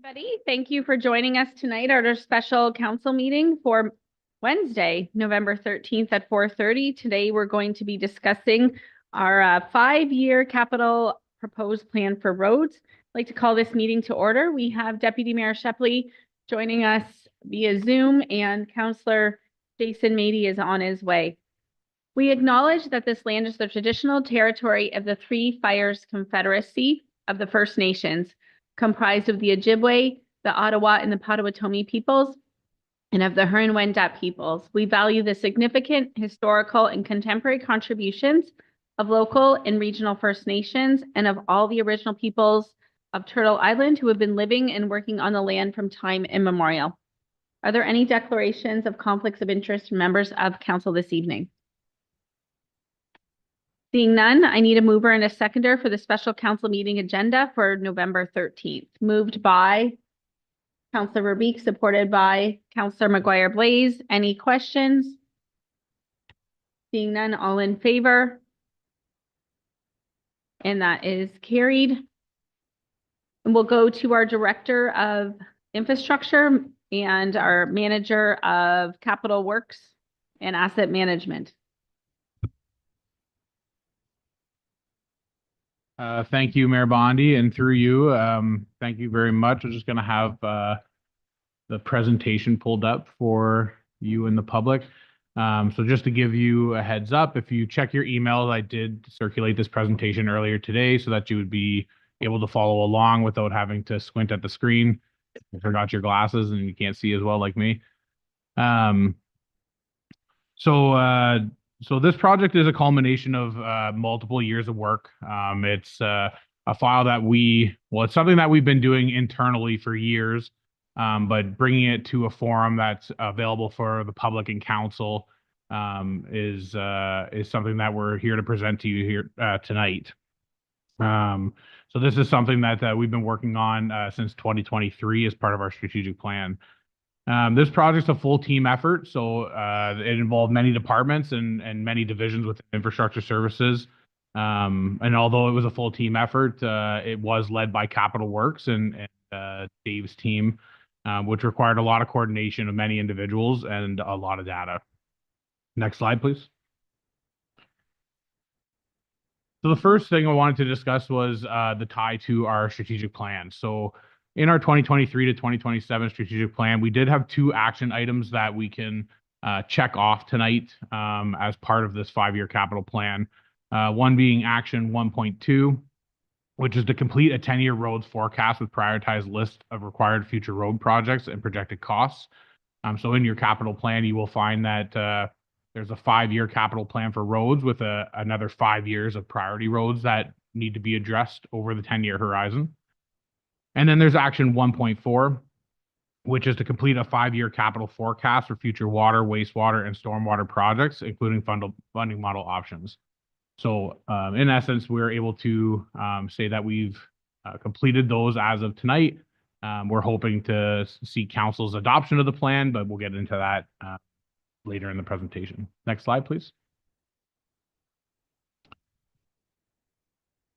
Everybody, thank you for joining us tonight at our special council meeting for Wednesday, November 13th at 4:30. Today, we're going to be discussing our 5-year capital proposed plan for roads. I'd like to call this meeting to order. We have Deputy Mayor Shepley joining us via Zoom, and Councillor Jason Mady is on his way. We acknowledge that this land is the traditional territory of the Three Fires Confederacy of the First Nations, comprised of the Ojibwe, the Ottawa, and the Potawatomi peoples, and of the Huron-Wendat peoples. We value the significant historical and contemporary contributions of local and regional First Nations and of all the original peoples of Turtle Island who have been living and working on the land from time immemorial. Are there any declarations of conflicts of interest from members of council this evening? Seeing none, I need a mover and a seconder for the special council meeting agenda for November 13th. Moved by Councillor Verbeek, supported by Councillor McGuire-Blaise. Any questions? Seeing none, all in favor? And that is carried. And we'll go to our Director of Infrastructure and our Manager of Capital Works and Asset Management. Thank you, Mayor Bondi, and through you, thank you very much. I'm just going to have the presentation pulled up for you and the public. So just to give you a heads up, if you check your email, I did circulate this presentation earlier today so that you would be able to follow along without having to squint at the screen. You forgot your glasses and you can't see as well like me. So this project is a culmination of multiple years of work. It's a file that it's something that we've been doing internally for years, but bringing it to a forum that's available for the public and council is something that we're here to present to you here tonight. So this is something that we've been working on since 2023 as part of our strategic plan. This project's a full team effort, so it involved many departments and many divisions within infrastructure services. And although it was a full team effort, it was led by Capital Works and Dave's team, which required a lot of coordination of many individuals and a lot of data. Next slide, please. So the first thing I wanted to discuss was the tie to our strategic plan. So in our 2023 to 2027 strategic plan, we did have 2 action items that we can check off tonight as part of this 5-year capital plan. One being action 1.2, which is to complete a 10-year roads forecast with prioritized list of required future road projects and projected costs. So in your capital plan, you will find that there's a 5-year capital plan for roads with another 5 years of priority roads that need to be addressed over the 10-year horizon. And then there's action 1.4, which is to complete a 5-year capital forecast for future water, wastewater, and stormwater projects, including funding model options. So in essence, we're able to say that we've completed those as of tonight. We're hoping to see council's adoption of the plan, but we'll get into that later in the presentation. Next slide, please.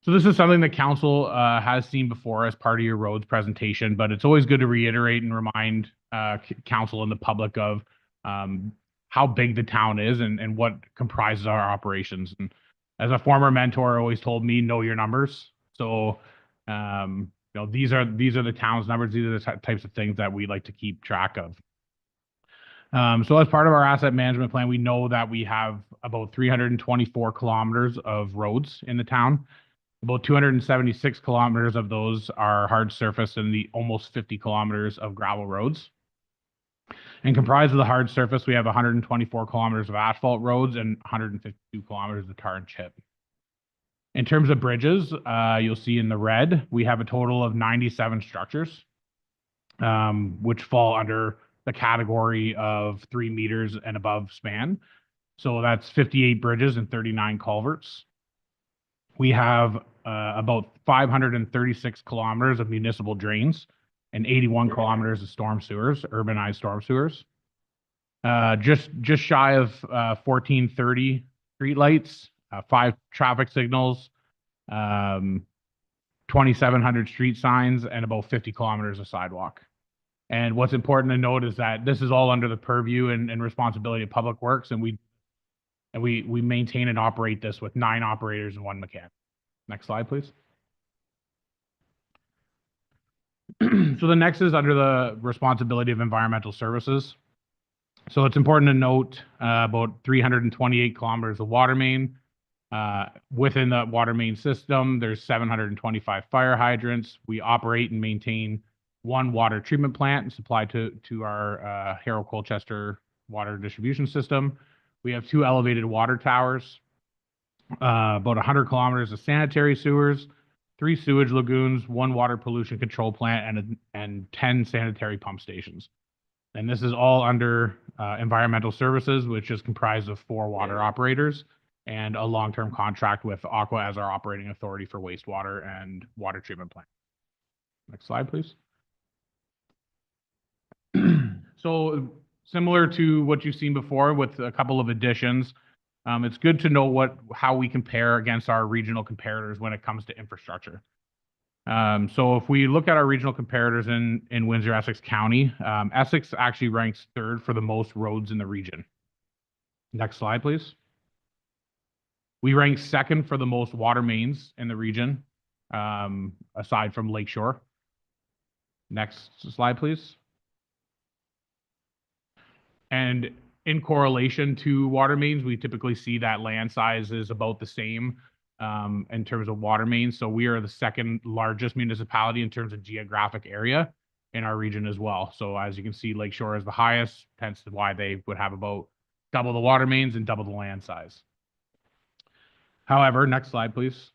So this is something that council has seen before as part of your roads presentation, but it's always good to reiterate and remind council and the public of how big the town is and what comprises our operations. And as a former mentor always told me, know your numbers. So these are the town's numbers. These are the types of things that we like to keep track of. So as part of our asset management plan, we know that we have about 324 kilometers of roads in the town. About 276 kilometers of those are hard surface and the almost 50 kilometers of gravel roads. And comprised of the hard surface, we have 124 kilometers of asphalt roads and 152 kilometers of tar and chip. In terms of bridges, you'll see in the red, we have a total of 97 structures, which fall under the category of 3 meters and above span. So that's 58 bridges and 39 culverts. We have about 536 kilometers of municipal drains and 81 kilometers of storm sewers, urbanized storm sewers. Just shy of 1430 streetlights, 5 traffic signals, 2,700 street signs, and about 50 kilometers of sidewalk. And what's important to note is that this is all under the purview and responsibility of Public Works, and we maintain and operate this with 9 operators and 1 mechanic. Next slide, please. So the next is under the responsibility of environmental services. So it's important to note about 328 kilometers of water main. Within the water main system, there's 725 fire hydrants. We operate and maintain 1 water treatment plant and supply to our Harrow Colchester water distribution system. We have 2 elevated water towers, about 100 kilometers of sanitary sewers, 3 sewage lagoons, 1 water pollution control plant, and 10 sanitary pump stations. And this is all under environmental services, which is comprised of 4 water operators and a long-term contract with Aqua as our operating authority for wastewater and water treatment plant. Next slide, please. So similar to what you've seen before with a couple of additions, it's good to know how we compare against our regional comparators when it comes to infrastructure. So if we look at our regional comparators in Windsor-Essex County, Essex actually ranks 3rd for the most roads in the region. Next slide, please. We rank 2nd for the most water mains in the region, aside from Lakeshore. Next slide, please. And in correlation to water mains, we typically see that land size is about the same in terms of water mains. So we are the 2nd largest municipality in terms of geographic area in our region as well. So as you can see, Lakeshore is the highest, hence why they would have about double the water mains and double the land size. However, next slide, please.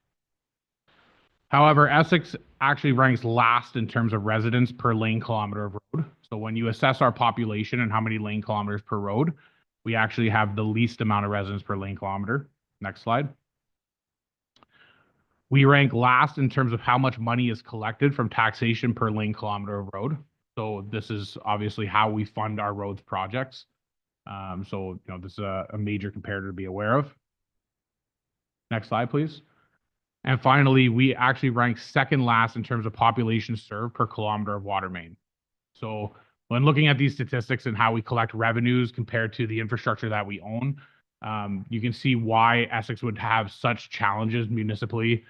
However, Essex actually ranks last in terms of residents per lane kilometer of road. So when you assess our population and how many lane kilometers per road, we actually have the least amount of residents per lane kilometer. Next slide. We rank last in terms of how much money is collected from taxation per lane kilometer of road. So this is obviously how we fund our roads projects. So this is a major comparator to be aware of. Next slide, please. And finally, we actually rank 2nd last in terms of population served per kilometer of water main. So when looking at these statistics and how we collect revenues compared to the infrastructure that we own, you can see why Essex would have such challenges municipally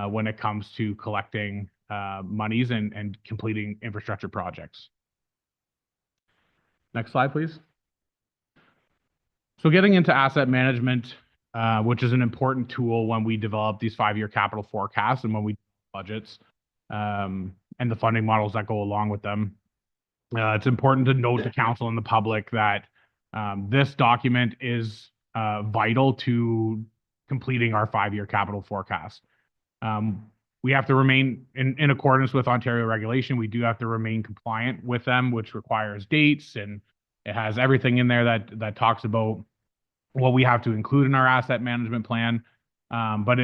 when it comes to collecting monies and completing infrastructure projects. Next slide, please. So getting into asset management, which is an important tool when we develop these 5-year capital forecasts and when we budgets and the funding models that go along with them. It's important to note to council and the public that this document is vital to completing our 5-year capital forecast. We have to remain in accordance with Ontario regulation. We do have to remain compliant with them, which requires dates, and it has everything in there that talks about what we have to include in our asset management plan. But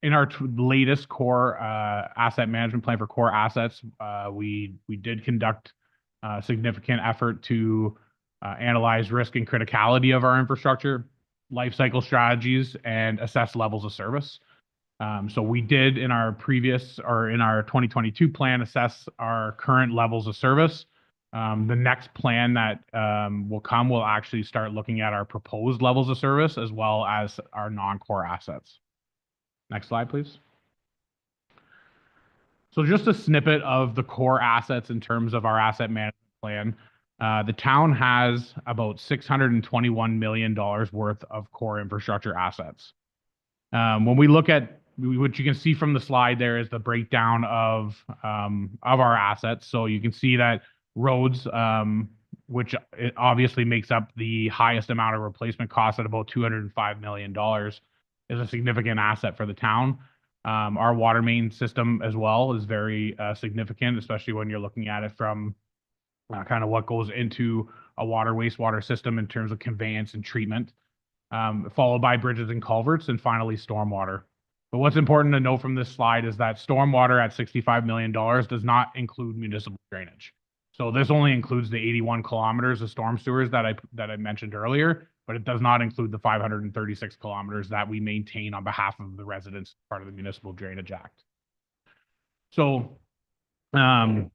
in our latest core asset management plan for core assets, we did conduct a significant effort to analyze risk and criticality of our infrastructure, life cycle strategies, and assess levels of service. So we did in our 2022 plan assess our current levels of service. The next plan that will actually start looking at our proposed levels of service as well as our non-core assets. Next slide, please. So just a snippet of the core assets in terms of our asset management plan. The town has about $621 million worth of core infrastructure assets. When we look at what you can see from the slide, there is the breakdown of our assets. So you can see that roads, which it obviously makes up the highest amount of replacement costs at about $205 million, is a significant asset for the town. Our water main system as well is very significant, especially when you're looking at it from kind of what goes into a wastewater system in terms of conveyance and treatment, followed by bridges and culverts, and finally stormwater. But what's important to know from this slide is that stormwater at $65 million does not include municipal drainage. So this only includes the 81 kilometers of storm sewers that I mentioned earlier, but it does not include the 536 kilometers that we maintain on behalf of the residents, part of the Municipal Drainage Act. So, um,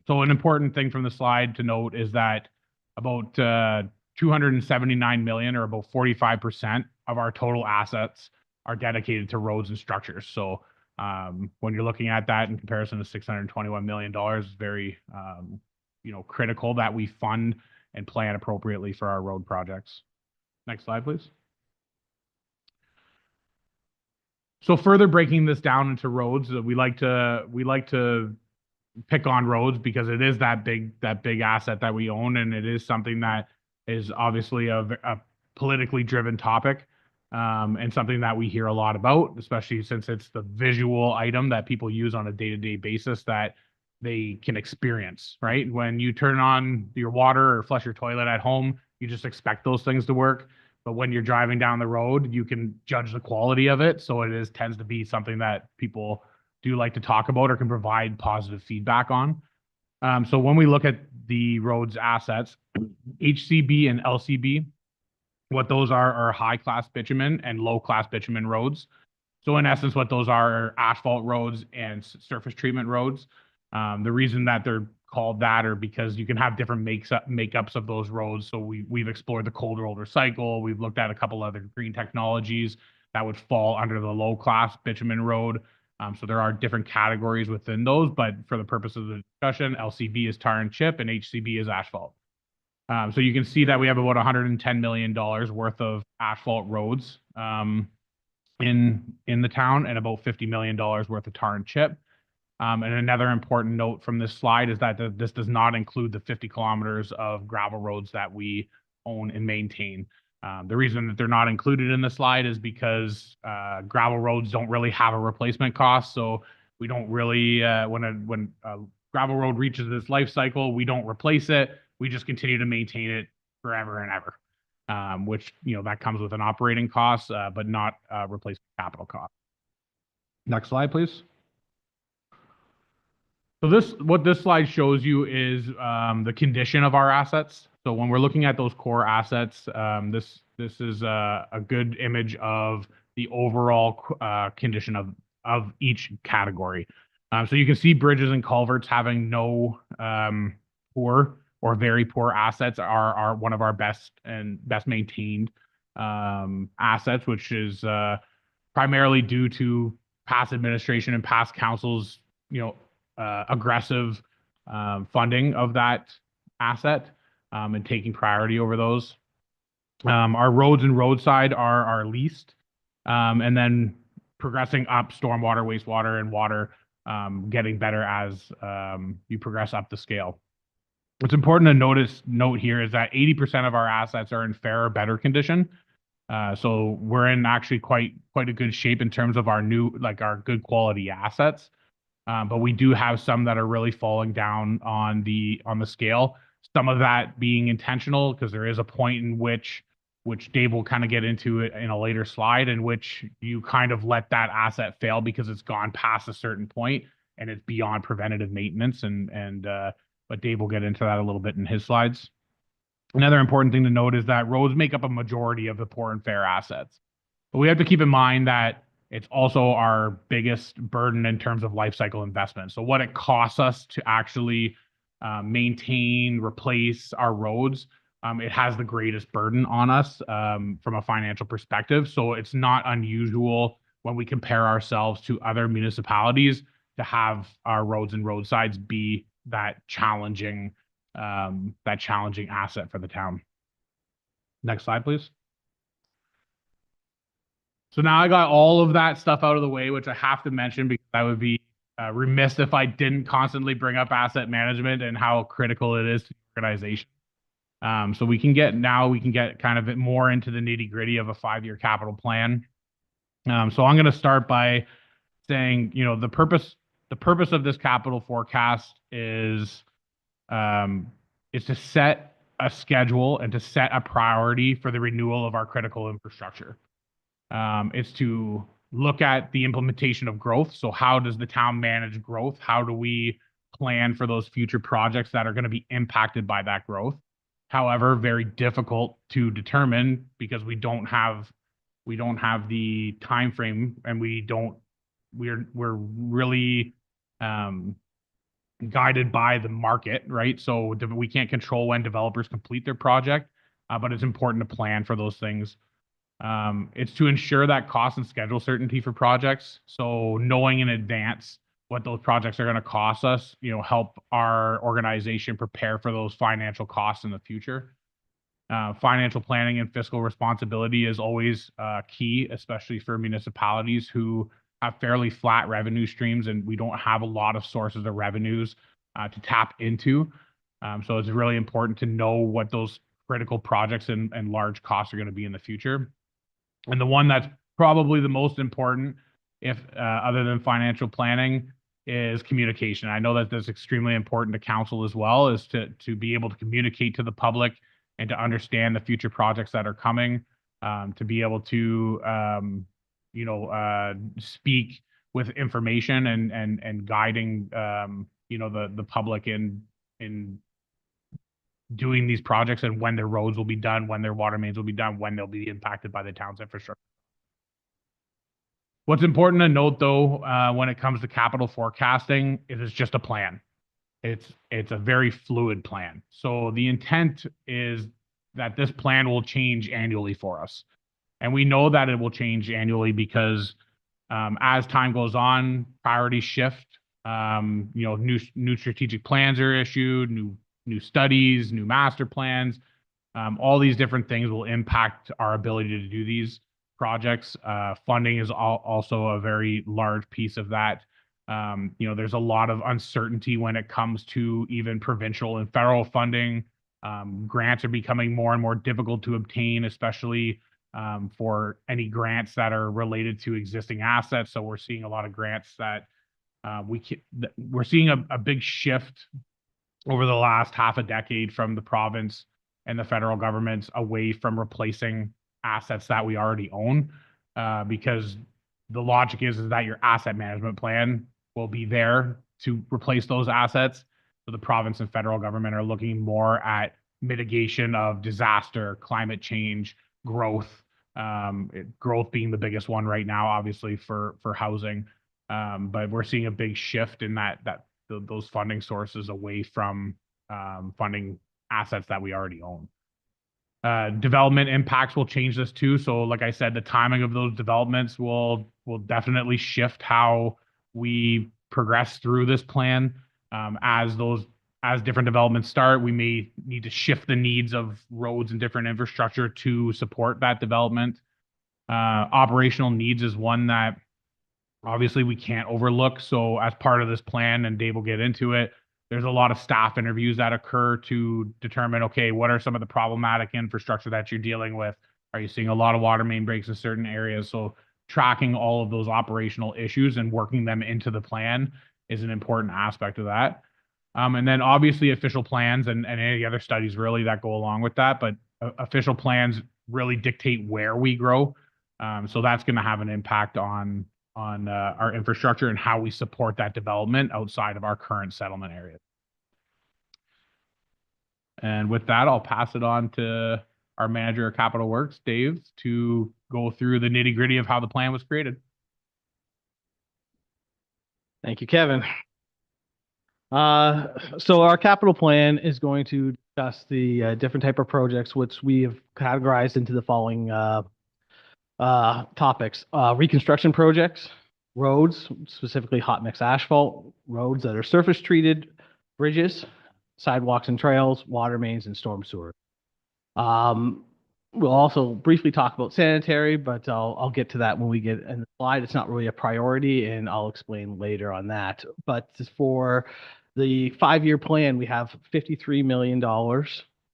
so an important thing from the slide to note is that about 279 million, or about 45% of our total assets, are dedicated to roads and structures. So when you're looking at that in comparison to $621 million, it's very critical that we fund and plan appropriately for our road projects. Next slide, please. So further breaking this down into roads, we like to pick on roads because it is that big asset that we own, and it is something that is obviously a politically driven topic, and something that we hear a lot about, especially since it's the visual item that people use on a day-to-day basis that they can experience, right? When you turn on your water or flush your toilet at home, you just expect those things to work. But when you're driving down the road, you can judge the quality of it. So it tends to be something that people do like to talk about or can provide positive feedback on. So when we look at the roads assets, HCB and LCB, what those are high-class bitumen and low-class bitumen roads. So in essence, what those are asphalt roads and surface treatment roads. The reason that they're called that are because you can have different makeups of those roads. So we've explored the cold roller cycle. We've looked at a couple other green technologies that would fall under the low-class bitumen road. So there are different categories within those, but for the purpose of the discussion, LCB is tar and chip and HCB is asphalt. So you can see that we have about $110 million worth of asphalt roads in the town, and about $50 million worth of tar and chip. And another important note from this slide is that this does not include the 50 kilometers of gravel roads that we own and maintain. The reason that they're not included in the slide is because gravel roads don't really have a replacement cost. So we don't really, when a gravel road reaches its life cycle, we don't replace it. We just continue to maintain it forever and ever, which, that comes with an operating cost, but not replacement capital cost. Next slide, please. So what this slide shows you is the condition of our assets. So when we're looking at those core assets, this is a good image of the overall condition of each category. So you can see bridges and culverts having no poor or very poor assets are one of our best maintained assets, which is primarily due to past administration and past councils, aggressive funding of that asset and taking priority over those. Our roads and roadside are leased, and then progressing up stormwater, wastewater, and water, getting better as you progress up the scale. What's important to note here is that 80% of our assets are in fair or better condition. So we're in actually quite a good shape in terms of our good quality assets. But we do have some that are really falling down on the scale. Some of that being intentional, because there is a point in which Dave will kind of get into it in a later slide, in which you kind of let that asset fail because it's gone past a certain point and it's beyond preventative maintenance. But Dave will get into that a little bit in his slides. Another important thing to note is that roads make up a majority of the poor and fair assets. But we have to keep in mind that it's also our biggest burden in terms of life cycle investment. So what it costs us to actually maintain, replace our roads, it has the greatest burden on us from a financial perspective. So it's not unusual when we compare ourselves to other municipalities to have our roads and roadsides be that challenging asset for the town. Next slide, please. So now I got all of that stuff out of the way, which I have to mention because I would be remiss if I didn't constantly bring up asset management and how critical it is to the organization. So we can get kind of more into the nitty-gritty of a 5-year capital plan. So I'm going to start by saying, the purpose of this capital forecast is to set a schedule and to set a priority for the renewal of our critical infrastructure. It's to look at the implementation of growth. So how does the town manage growth? How do we plan for those future projects that are going to be impacted by that growth? However, very difficult to determine because we don't have the time frame, and we're really guided by the market, right? So we can't control when developers complete their project, but it's important to plan for those things. It's to ensure that cost and schedule certainty for projects. So knowing in advance what those projects are going to cost us, help our organization prepare for those financial costs in the future. Financial planning and fiscal responsibility is always key, especially for municipalities who have fairly flat revenue streams and we don't have a lot of sources of revenues to tap into. So it's really important to know what those critical projects and large costs are going to be in the future. And the one that's probably the most important, if other than financial planning, is communication. I know that that's extremely important to council as well, is to be able to communicate to the public and to understand the future projects that are coming, to be able to speak with information and guiding the public in doing these projects and when their roads will be done, when their water mains will be done, when they'll be impacted by the town's infrastructure. What's important to note, though, when it comes to capital forecasting, is it's just a plan. It's a very fluid plan. So the intent is that this plan will change annually for us. And we know that it will change annually because as time goes on, priorities shift. New strategic plans are issued, new studies, new master plans. All these different things will impact our ability to do these projects. Funding is also a very large piece of that. There's a lot of uncertainty when it comes to even provincial and federal funding. Grants are becoming more and more difficult to obtain, especially for any grants that are related to existing assets. So we're seeing a lot of grants that we're seeing a big shift over the last half a decade from the province and the federal governments away from replacing assets that we already own, because the logic is that your asset management plan will be there to replace those assets. So the province and federal government are looking more at mitigation of disaster, climate change, growth, growth being the biggest one right now, obviously for housing. But we're seeing a big shift in those funding sources away from funding assets that we already own. Development impacts will change this too. So like I said, the timing of those developments will definitely shift how we progress through this plan. As different developments start, we may need to shift the needs of roads and different infrastructure to support that development. Operational needs is one that obviously we can't overlook. So as part of this plan, and Dave will get into it, there's a lot of staff interviews that occur to determine, okay, what are some of the problematic infrastructure that you're dealing with? Are you seeing a lot of water main breaks in certain areas? So tracking all of those operational issues and working them into the plan is an important aspect of that. And then obviously official plans and any other studies really that go along with that, but official plans really dictate where we grow. So that's going to have an impact on our infrastructure and how we support that development outside of our current settlement area. And with that, I'll pass it on to our manager of Capital Works, Dave, to go through the nitty-gritty of how the plan was created. Thank you, Kevin. So our capital plan is going to discuss the different type of projects, which we have categorized into the following topics: reconstruction projects, roads, specifically hot mix asphalt, roads that are surface treated, bridges, sidewalks and trails, water mains, and storm sewer. We'll also briefly talk about sanitary, but I'll get to that when we get in the slide. It's not really a priority, and I'll explain later on that. But for the 5-year plan, we have $53 million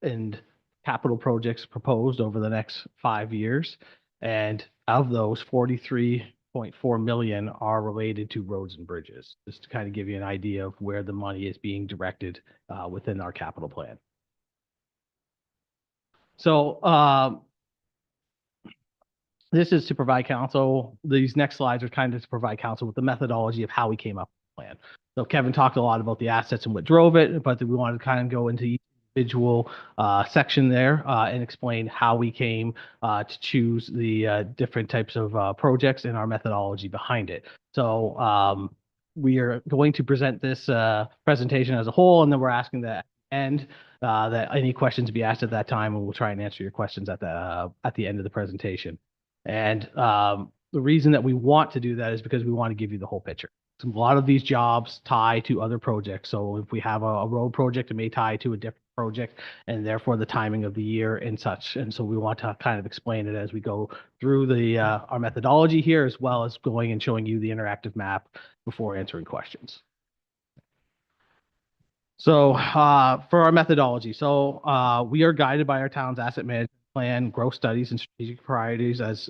in capital projects proposed over the next 5 years. And of those, 43.4 million are related to roads and bridges, just to kind of give you an idea of where the money is being directed within our capital plan. So this is to provide council. These next slides are kind of to provide council with the methodology of how we came up with the plan. So Kevin talked a lot about the assets and what drove it, but we wanted to kind of go into each individual section there and explain how we came to choose the different types of projects and our methodology behind it. So we are going to present this presentation as a whole, and then we're asking that end that any questions be asked at that time, and we'll try and answer your questions at the end of the presentation. And the reason that we want to do that is because we want to give you the whole picture. So a lot of these jobs tie to other projects. So if we have a road project, it may tie to a different project, and therefore the timing of the year and such. And so we want to kind of explain it as we go through the our methodology here, as well as going and showing you the interactive map before answering questions. So for our methodology, we are guided by our town's asset management plan, growth studies, and strategic priorities, as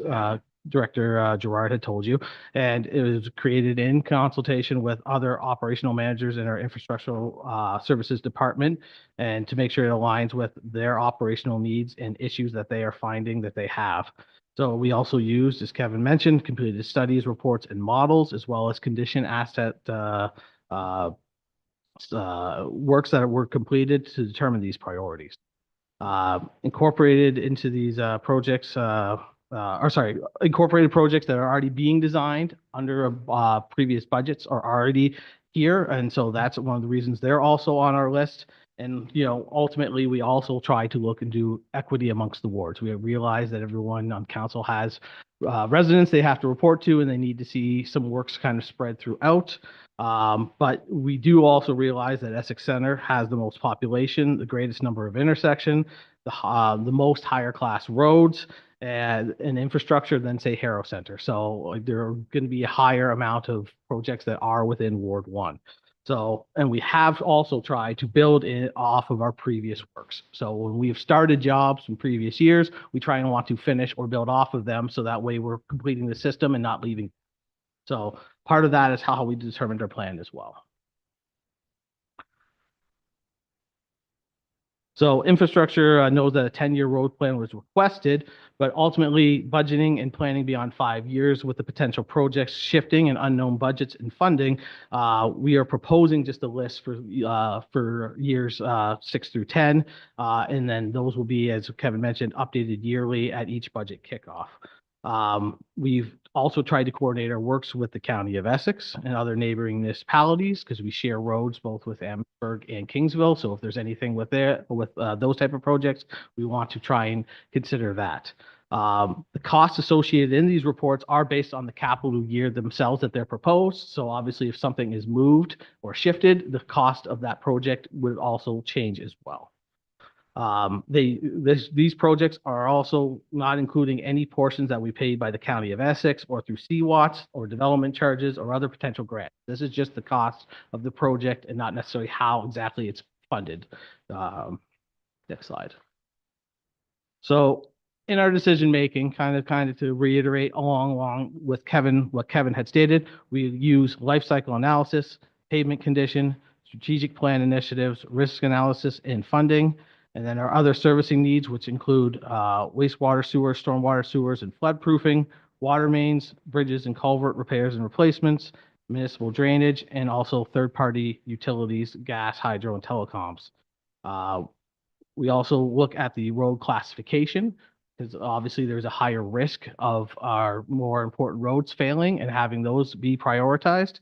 Director Gerard had told you, and it was created in consultation with other operational managers in our infrastructural services department, and to make sure it aligns with their operational needs and issues that they are finding that they have. So we also used, as Kevin mentioned, completed studies, reports, and models, as well as condition asset works that were completed to determine these priorities. Incorporated into these projects, incorporated projects that are already being designed under previous budgets are already here. And so that's one of the reasons they're also on our list. And, ultimately, we also try to look and do equity amongst the wards. We realize that everyone on council has residents they have to report to, and they need to see some works kind of spread throughout. But we do also realize that Essex Center has the most population, the greatest number of intersection, the most higher class roads, and infrastructure than, say, Harrow Center. So there are going to be a higher amount of projects that are within Ward 1. So, and we have also tried to build it off of our previous works. So when we've started jobs from previous years, we try and want to finish or build off of them, so that way we're completing the system and not leaving. So part of that is how we determined our plan as well. So infrastructure knows that a 10-year road plan was requested, but ultimately budgeting and planning beyond 5 years with the potential projects shifting and unknown budgets and funding, we are proposing just a list for years 6 through 10, and then those will be, as Kevin mentioned, updated yearly at each budget kickoff. We've also tried to coordinate our works with the County of Essex and other neighboring municipalities, because we share roads both with Amherstburg and Kingsville. So if there's anything with those type of projects, we want to try and consider that. The costs associated in these reports are based on the capital year themselves that they're proposed. So obviously, if something is moved or shifted, the cost of that project would also change as well. These projects are also not including any portions that we paid by the County of Essex or through CWATS or development charges or other potential grants. This is just the cost of the project and not necessarily how exactly it's funded. Next slide. So in our decision making, kind of to reiterate along with what Kevin had stated, we use life cycle analysis, pavement condition, strategic plan initiatives, risk analysis, and funding. And then our other servicing needs, which include wastewater sewers, stormwater sewers, and flood proofing, water mains, bridges and culvert repairs and replacements, municipal drainage, and also third-party utilities, gas, hydro, and telecoms. We also look at the road classification, because obviously there's a higher risk of our more important roads failing and having those be prioritized.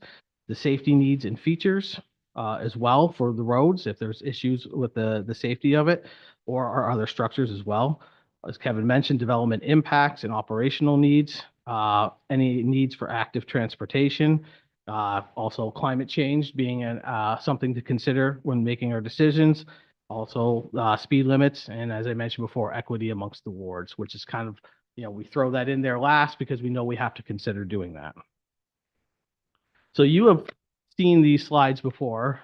The safety needs and features, as well for the roads, if there's issues with the safety of it, or our other structures as well. As Kevin mentioned, development impacts and operational needs, any needs for active transportation, also climate change being something to consider when making our decisions, also speed limits, and as I mentioned before, equity amongst the wards, which is kind of, we throw that in there last because we know we have to consider doing that. So you have seen these slides before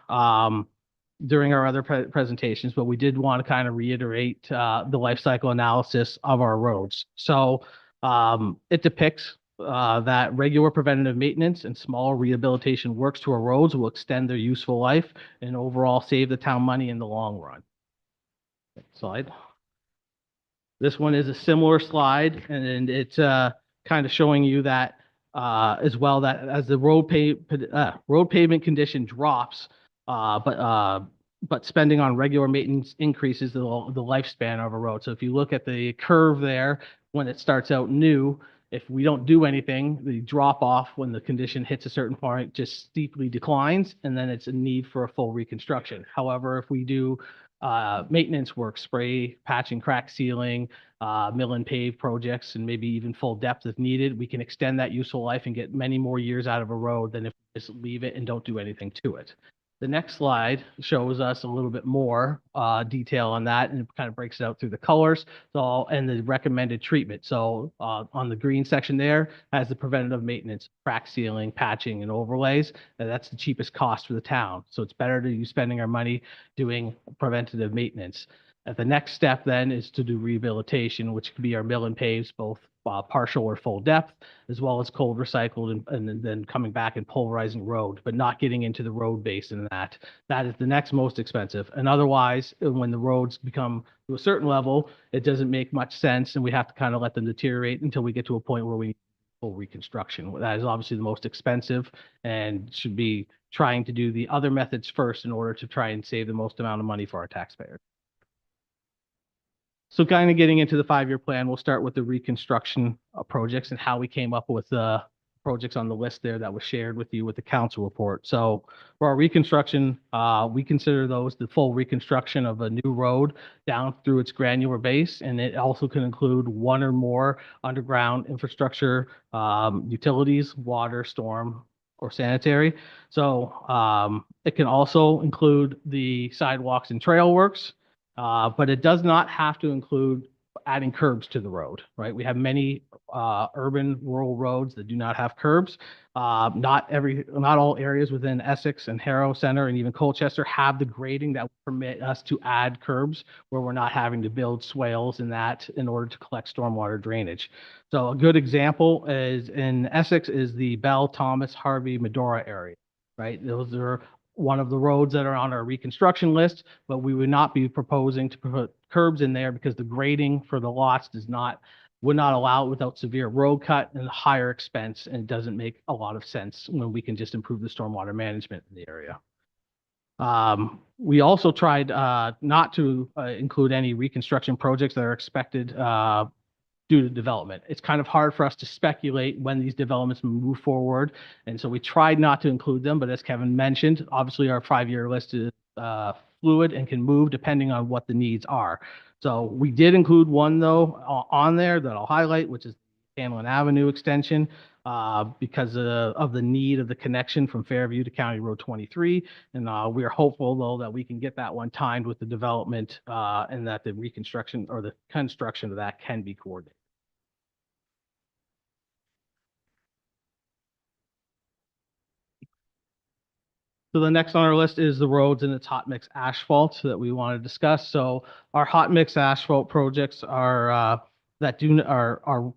during our other presentations, but we did want to kind of reiterate the life cycle analysis of our roads. So it depicts that regular preventative maintenance and small rehabilitation works to our roads will extend their useful life and overall save the town money in the long run. Next slide. This one is a similar slide, and it's kind of showing you that as well, that as the road pavement condition drops, but spending on regular maintenance increases the lifespan of a road. So if you look at the curve there, when it starts out new, If we don't do anything, the drop off when the condition hits a certain point just steeply declines, and then it's a need for a full reconstruction. However, if we do maintenance work, spray, patching, crack sealing, mill and pave projects, and maybe even full depth if needed, we can extend that useful life and get many more years out of a road than if we just leave it and don't do anything to it. The next slide shows us a little bit more detail on that, and it kind of breaks it out through the colors and the recommended treatment. So on the green section there has the preventative maintenance, crack sealing, patching, and overlays. And that's the cheapest cost for the town. So it's better to you spending our money doing preventative maintenance. At the next step then is to do rehabilitation, which could be our mill and paves, both partial or full depth, as well as cold recycled and then coming back and pulverizing road, but not getting into the road base in that. That is the next most expensive. And otherwise, when the roads become to a certain level, it doesn't make much sense, and we have to kind of let them deteriorate until we get to a point where we need full reconstruction. That is obviously the most expensive and should be trying to do the other methods first in order to try and save the most amount of money for our taxpayers. So kind of getting into the 5-year plan, we'll start with the reconstruction projects and how we came up with the projects on the list there that was shared with you with the council report. So for our reconstruction, we consider those the full reconstruction of a new road down through its granular base. And it also can include one or more underground infrastructure, utilities, water, storm, or sanitary. So it can also include the sidewalks and trail works. But it does not have to include adding curbs to the road, right? We have many urban rural roads that do not have curbs. Not all areas within Essex and Harrow Center and even Colchester have the grading that will permit us to add curbs where we're not having to build swales in that in order to collect stormwater drainage. So a good example is in Essex is the Bell, Thomas, Harvey, Medora area, right? Those are one of the roads that are on our reconstruction list, but we would not be proposing to put curbs in there because the grading for the lots would not allow it without severe road cut and higher expense, and it doesn't make a lot of sense when we can just improve the stormwater management in the area. We also tried not to include any reconstruction projects that are expected due to development. It's kind of hard for us to speculate when these developments move forward. And so we tried not to include them, but as Kevin mentioned, obviously our 5-year list is fluid and can move depending on what the needs are. So we did include one though on there that I'll highlight, which is Hanlon Avenue extension because of the need of the connection from Fairview to County Road 23. And we are hopeful though that we can get that one timed with the development and that the reconstruction or the construction of that can be coordinated. So the next on our list is the roads and its hot mix asphalt that we want to discuss. So our hot mix asphalt projects are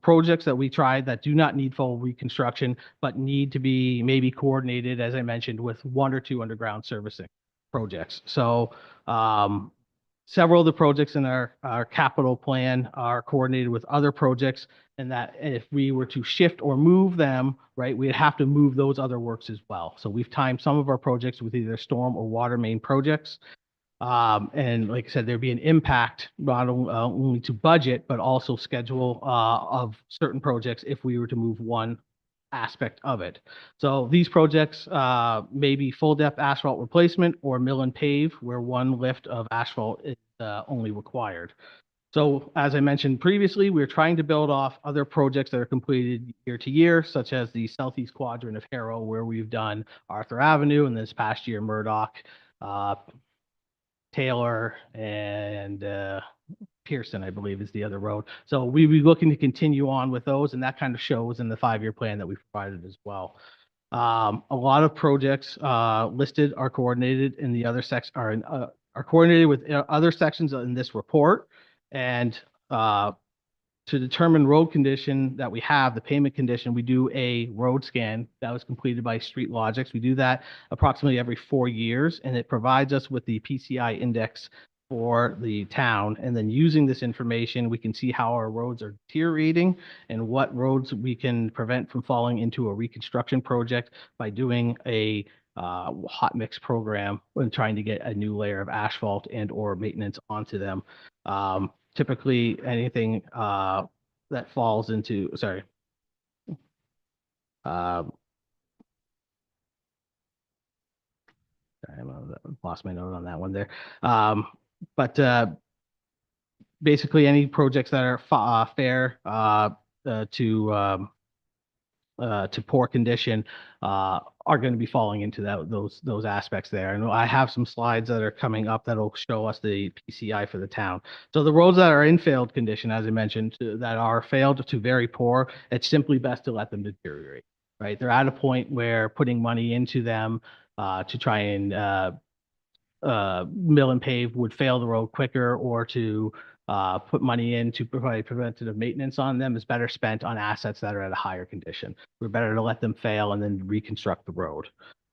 projects that we tried that do not need full reconstruction, but need to be maybe coordinated, as I mentioned, with 1 or 2 underground servicing projects. So several of the projects in our capital plan are coordinated with other projects, and that if we were to shift or move them, right, we'd have to move those other works as well. So we've timed some of our projects with either storm or water main projects. And like I said, there'd be an impact not only to budget, but also schedule of certain projects if we were to move one aspect of it. So these projects may be full depth asphalt replacement or mill and pave, where one lift of asphalt is only required. So as I mentioned previously, we're trying to build off other projects that are completed year to year, such as the southeast quadrant of Harrow, where we've done Arthur Avenue, and this past year Murdoch, Taylor, and Pearson, I believe, is the other road. So we'll be looking to continue on with those, and that kind of shows in the 5-year plan that we provided as well. A lot of projects listed are coordinated in the other are coordinated with other sections in this report. And to determine road condition that we have, the payment condition, we do a road scan that was completed by StreetLogix. We do that approximately every 4 years, and it provides us with the PCI index for the town. And then using this information, we can see how our roads are deteriorating and what roads we can prevent from falling into a reconstruction project by doing a hot mix program when trying to get a new layer of asphalt and or maintenance onto them. Typically anything that falls into, Um, I lost my note on that one there. But basically, any projects that are fair to poor condition are going to be falling into those aspects there. And I have some slides that are coming up that'll show us the PCI for the town. So the roads that are in failed condition, as I mentioned, that are failed to very poor, it's simply best to let them deteriorate, right? They're at a point where putting money into them to try and mill and pave would fail the road quicker, or to put money in to provide preventative maintenance on them is better spent on assets that are at a higher condition. We're better to let them fail and then reconstruct the road.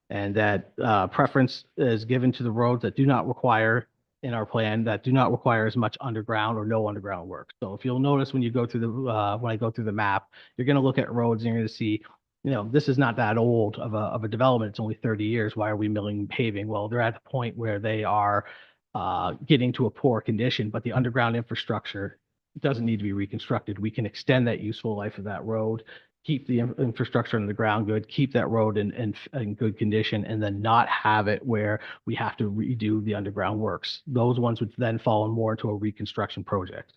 And that preference is given to the roads that do not require, in our plan, that do not require as much underground or no underground work. So if you'll notice when you go through when I go through the map, you're going to look at roads and you're going to see, this is not that old of a development. It's only 30 years. Why are we milling and paving? Well, they're at the point where they are getting to a poor condition, but the underground infrastructure doesn't need to be reconstructed. We can extend that useful life of that road, keep the infrastructure on the ground good, keep that road in good condition, and then not have it where we have to redo the underground works. Those ones would then fall more into a reconstruction project.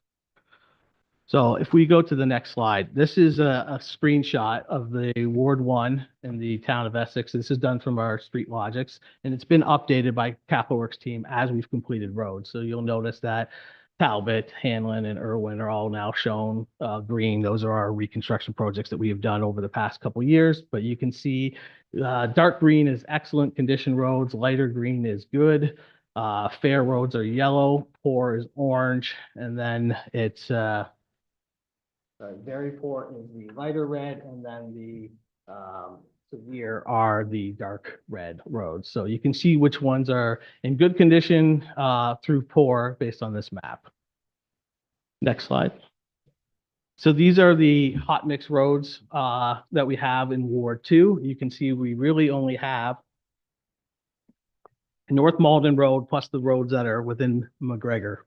So if we go to the next slide, this is a screenshot of the Ward 1 in the town of Essex. This is done from our Street Logics, and it's been updated by Capital Works team as we've completed roads. So you'll notice that Talbot, Hanlon, and Irwin are all now shown green. Those are our reconstruction projects that we have done over the past couple of years. But you can see dark green is excellent condition roads, lighter green is good. Fair roads are yellow, poor is orange, and then it's very poor is the lighter red, and then the severe are the dark red roads. So you can see which ones are in good condition through poor based on this map. Next slide. So these are the hot mix roads that we have in Ward 2. You can see we really only have North Malden Road plus the roads that are within McGregor.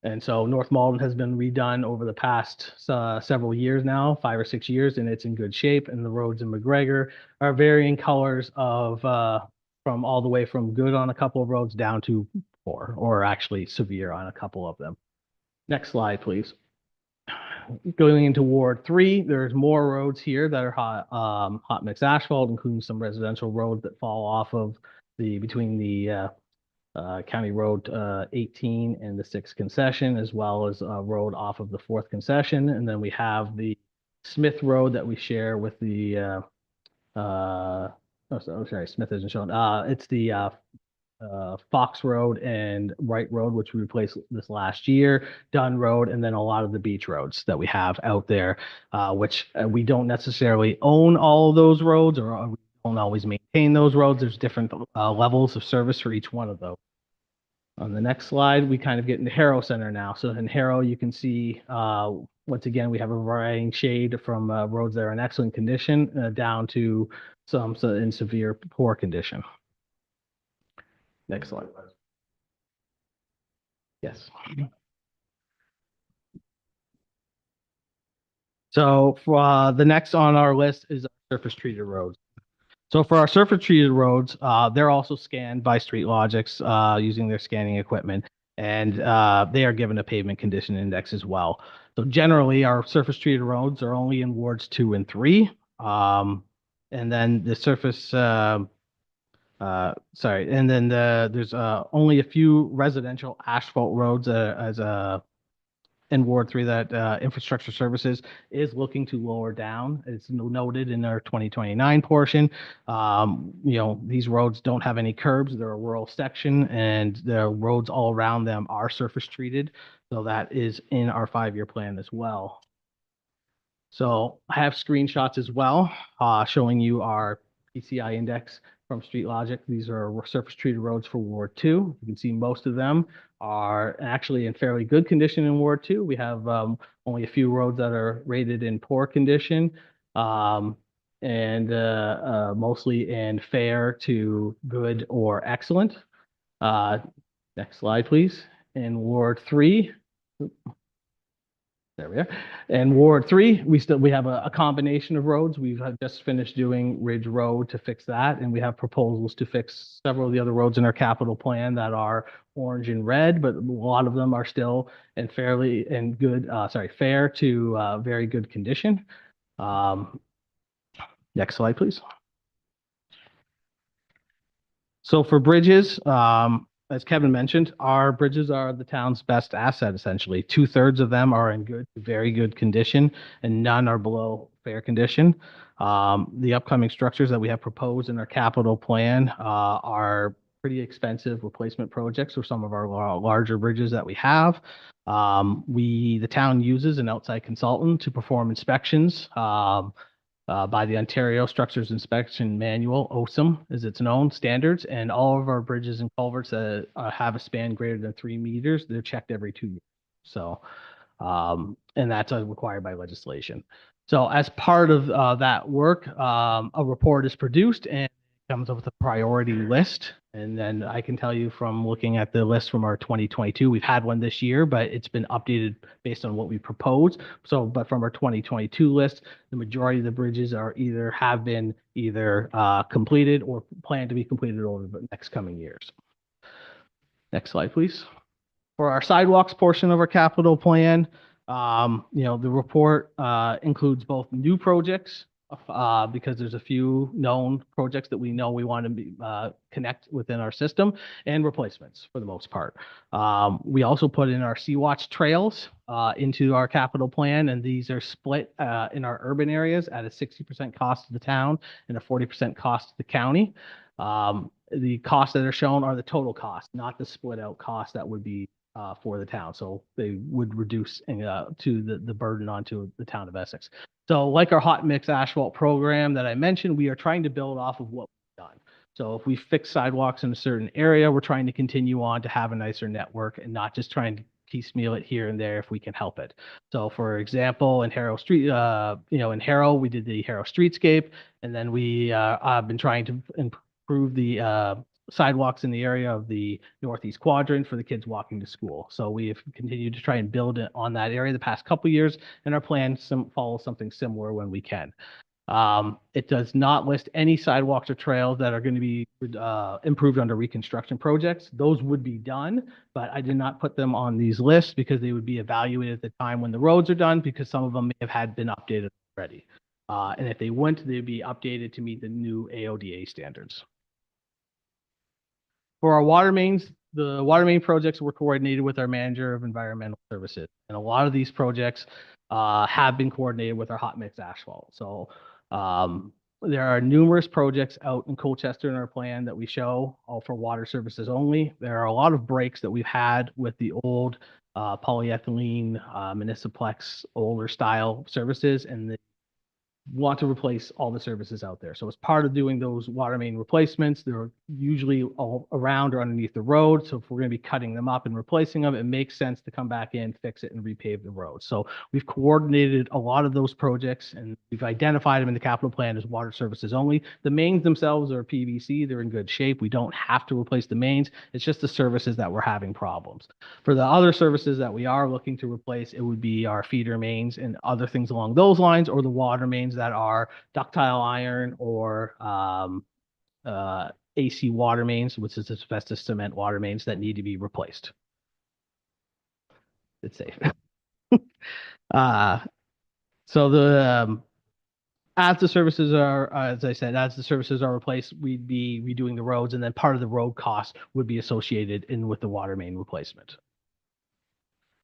And so North Malden has been redone over the past several years now, 5 or 6 years, and it's in good shape. And the roads in McGregor are varying colors of from all the way from good on a couple of roads down to poor, or actually severe on a couple of them. Next slide, please. Going into Ward 3, there's more roads here that are hot mix asphalt, including some residential roads that fall off of between the County Road 18 and the 6th concession, as well as a road off of the 4th concession. And then we have the Smith Road that we share with the, sorry, Smith isn't shown. It's the Fox Road and Wright Road, which we replaced this last year, Dunn Road, and then a lot of the beach roads that we have out there, which we don't necessarily own all of those roads, or we don't always maintain those roads. There's different levels of service for each one of those. On the next slide, we kind of get into Harrow Center now. So in Harrow, you can see, once again, we have a varying shade from roads that are in excellent condition down to some in severe poor condition. Next slide. Yes. So for the next on our list is surface treated roads. So for our surface treated roads, they're also scanned by Street Logics using their scanning equipment, and they are given a pavement condition index as well. So generally, our surface treated roads are only in wards 2 and 3. And then the surface, there's only a few residential asphalt roads in Ward 3 that Infrastructure Services is looking to lower down. It's noted in our 2029 portion. These roads don't have any curbs. They're a rural section, and the roads all around them are surface treated. So that is in our 5-year plan as well. So I have screenshots as well showing you our PCI index from Street Logic. These are surface treated roads for Ward 2. You can see most of them are actually in fairly good condition in Ward 2. We have only a few roads that are rated in poor condition, and mostly in fair to good or excellent. Next slide, please. In Ward 3, There we are. And Ward 3, we have a combination of roads. We've just finished doing Ridge Road to fix that, and we have proposals to fix several of the other roads in our capital plan that are orange and red, but a lot of them are still in fair to very good condition. Next slide, please. So for bridges, as Kevin mentioned, our bridges are the town's best asset, essentially. 2/3 of them are in very good condition, and none are below fair condition. The upcoming structures that we have proposed in our capital plan are pretty expensive replacement projects for some of our larger bridges that we have. The town uses an outside consultant to perform inspections. By the Ontario Structures Inspection Manual, OSIM is its known standards, and all of our bridges and culverts that have a span greater than 3 meters, they're checked every 2 years. So, and that's required by legislation. So as part of that work, a report is produced and comes up with a priority list. And then I can tell you from looking at the list from our 2022, we've had one this year, but it's been updated based on what we proposed. So, but from our 2022 list, the majority of the bridges have been completed or planned to be completed over the next coming years. Next slide, please. For our sidewalks portion of our capital plan, the report includes both new projects, because there's a few known projects that we know we want to connect within our system, and replacements for the most part. We also put in our Sea-Watch trails into our capital plan, and these are split in our urban areas at a 60% cost to the town and a 40% cost to the county. The costs that are shown are the total cost, not the split out cost that would be for the town. So they would reduce to the burden onto the town of Essex. So like our hot mix asphalt program that I mentioned, we are trying to build off of what we've done. So if we fix sidewalks in a certain area, we're trying to continue on to have a nicer network and not just trying to piecemeal it here and there if we can help it. So for example, in Harrow Street, in Harrow, we did the Harrow Streetscape, and then we have been trying to improve the sidewalks in the area of the northeast quadrant for the kids walking to school. So we have continued to try and build it on that area the past couple of years, and our plan follows something similar when we can. It does not list any sidewalks or trails that are going to be improved under reconstruction projects. Those would be done, but I did not put them on these lists because they would be evaluated at the time when the roads are done, because some of them may have been updated already. And if they wouldn't, they'd be updated to meet the new AODA standards. For our water mains, the water main projects were coordinated with our manager of environmental services. And a lot of these projects have been coordinated with our hot mix asphalt. So there are numerous projects out in Colchester in our plan that we show, all for water services only. There are a lot of breaks that we've had with the old polyethylene Municiplex older style services, and the want to replace all the services out there. So as part of doing those water main replacements, they're usually all around or underneath the road. So if we're going to be cutting them up and replacing them, it makes sense to come back in, fix it, and repave the road. So we've coordinated a lot of those projects, and we've identified them in the capital plan as water services only. The mains themselves are PVC. They're in good shape. We don't have to replace the mains. It's just the services that we're having problems. For the other services that we are looking to replace, it would be our feeder mains and other things along those lines, or the water mains that are ductile iron or AC water mains, which is asbestos cement water mains that need to be replaced. It's safe. So as the services are, as I said, as the services are replaced, we'd be redoing the roads, and then part of the road cost would be associated with the water main replacement.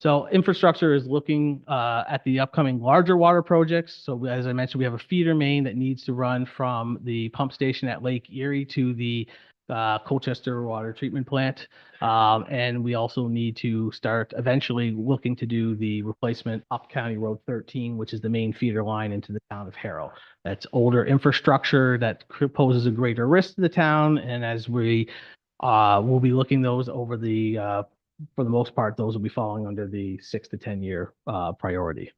So infrastructure is looking at the upcoming larger water projects. So as I mentioned, we have a feeder main that needs to run from the pump station at Lake Erie to the Colchester water treatment plant. And we also need to start eventually looking to do the replacement up County Road 13, which is the main feeder line into the town of Harrow. That's older infrastructure that poses a greater risk to the town. And as we will be looking those over the for the most part, those will be falling under the 6 to 10 year priority.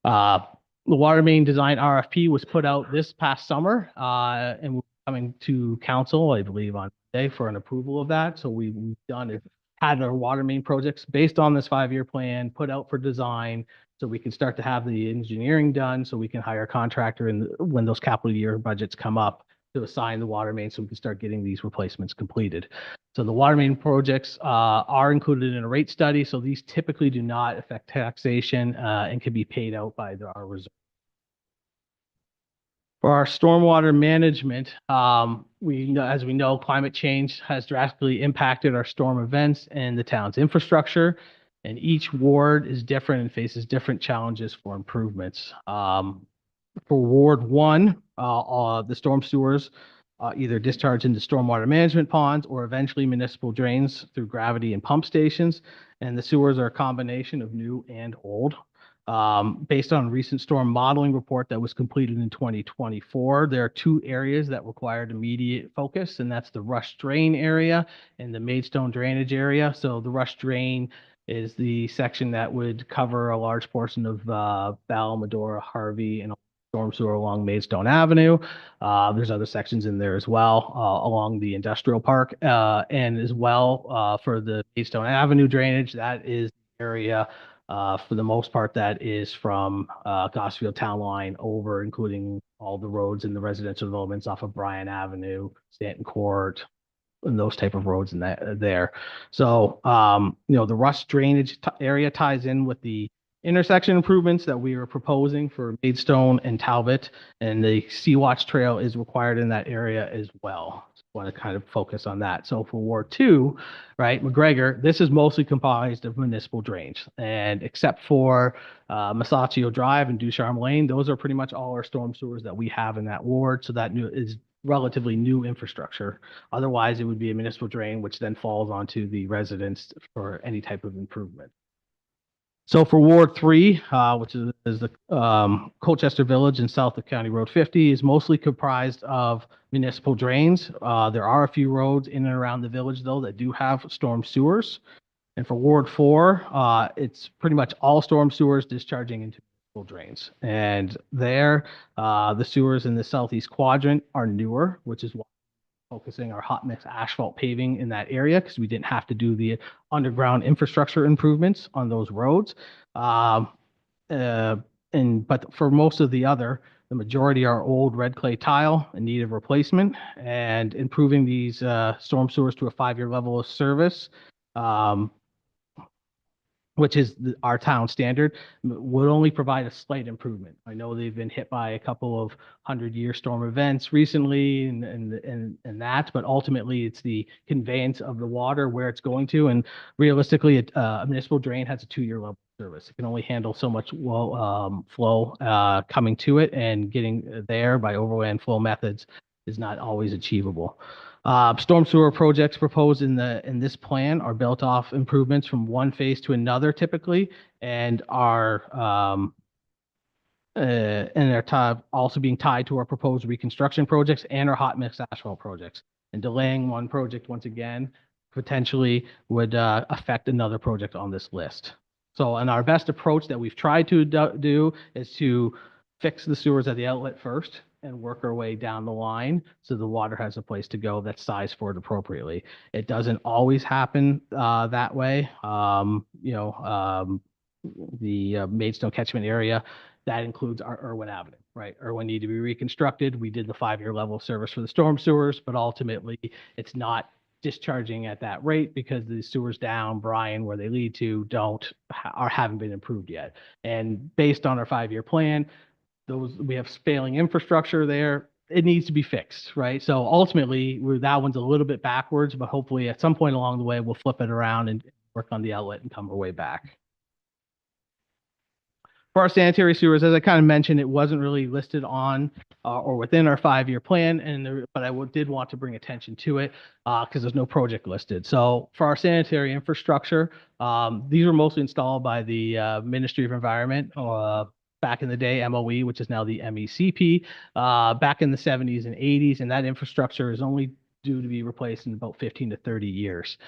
The water main design RFP was put out this past summer, and we're coming to council, I believe, on Monday for an approval of that. So we've done a had our water main projects based on this 5-year plan, put out for design, so we can start to have the engineering done, so we can hire a contractor and when those capital year budgets come up to assign the water main, so we can start getting these replacements completed. So the water main projects are included in a rate study, so these typically do not affect taxation and can be paid out by our reserve. For our stormwater management, we know, as we know, climate change has drastically impacted our storm events and the town's infrastructure, and each ward is different and faces different challenges for improvements. For Ward 1, the storm sewers either discharge into stormwater management ponds or eventually municipal drains through gravity and pump stations, and the sewers are a combination of new and old. Based on a recent storm modeling report that was completed in 2024, there are 2 areas that required immediate focus, and that's the rush drain area and the Maidstone drainage area. So the rush drain is the section that would cover a large portion of Bell, Medora, Harvey, and storm sewer along Maidstone Avenue. There's other sections in there as well along the industrial park, and as well for the Maidstone Avenue drainage, that is the area for the most part that is from Gosfield Town Line over, including all the roads and the residential developments off of Bryan Avenue, Stanton Court, and those type of roads in that there. So, the rush drainage area ties in with the intersection improvements that we are proposing for Maidstone and Talbot, and the Sea Watch Trail is required in that area as well. So I want to kind of focus on that. So for Ward 2, right, McGregor, this is mostly comprised of municipal drains, and except for Masaccio Drive and Ducharme Lane, those are pretty much all our storm sewers that we have in that ward. So that is relatively new infrastructure. Otherwise, it would be a municipal drain, which then falls onto the residents for any type of improvement. So for Ward 3, which is the Colchester Village and south of County Road 50, is mostly comprised of municipal drains. There are a few roads in and around the village, though, that do have storm sewers. And for Ward 4, it's pretty much all storm sewers discharging into municipal drains. And there, the sewers in the southeast quadrant are newer, which is why focusing our hot mix asphalt paving in that area, because we didn't have to do the underground infrastructure improvements on those roads. But for most of the majority are old red clay tile in need of replacement, and improving these storm sewers to a 5-year level of service, which is our town standard, would only provide a slight improvement. I know they've been hit by a couple of 100-year storm events recently and that, but ultimately it's the conveyance of the water where it's going to. And realistically, a municipal drain has a 2-year level of service. It can only handle so much flow coming to it, and getting there by overland flow methods is not always achievable. Storm sewer projects proposed in this plan are built off improvements from one phase to another typically, and are also being tied to our proposed reconstruction projects and our hot mix asphalt projects. And delaying one project once again potentially would affect another project on this list. So, and our best approach that we've tried to do is to fix the sewers at the outlet first and work our way down the line so the water has a place to go that's sized for it appropriately. It doesn't always happen that way. The Maidstone catchment area, that includes our Irwin Avenue, right? Irwin needed to be reconstructed. We did the 5-year level of service for the storm sewers, but ultimately it's not discharging at that rate because the sewers down Bryan, where they lead to, haven't been improved yet. And based on our 5-year plan, we have failing infrastructure there. It needs to be fixed, right? So ultimately, that one's a little bit backwards, but hopefully at some point along the way, we'll flip it around and work on the outlet and come our way back. For our sanitary sewers, as I kind of mentioned, it wasn't really listed on or within our 5-year plan, but I did want to bring attention to it because there's no project listed. So for our sanitary infrastructure, these were mostly installed by the Ministry of Environment back in the day, MOE, which is now the MECP, back in the 70s and 80s, and that infrastructure is only due to be replaced in about 15 to 30 years,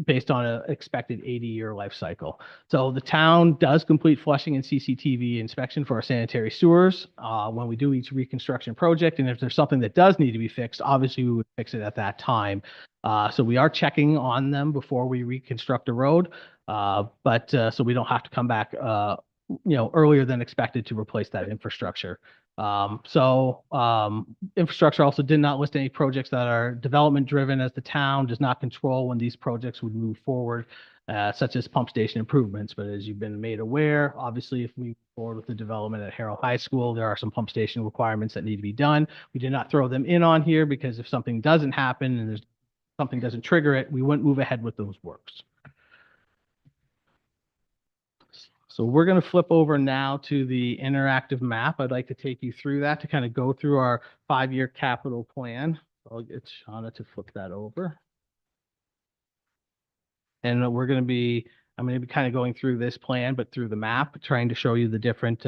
based on an expected 80-year life cycle. So the town does complete flushing and CCTV inspection for our sanitary sewers when we do each reconstruction project. And if there's something that does need to be fixed, obviously we would fix it at that time. So we are checking on them before we reconstruct a road, but so we don't have to come back earlier than expected to replace that infrastructure. Infrastructure also did not list any projects that are development driven, as the town does not control when these projects would move forward, such as pump station improvements. But as you've been made aware, obviously, if we move forward with the development at Harrow High School, there are some pump station requirements that need to be done. We did not throw them in on here because if something doesn't happen and something doesn't trigger it, we wouldn't move ahead with those works. So we're going to flip over now to the interactive map. I'd like to take you through that to kind of go through our 5-year capital plan. I'll get Shauna to flip that over. And I'm going to be kind of going through this plan, but through the map, trying to show you the different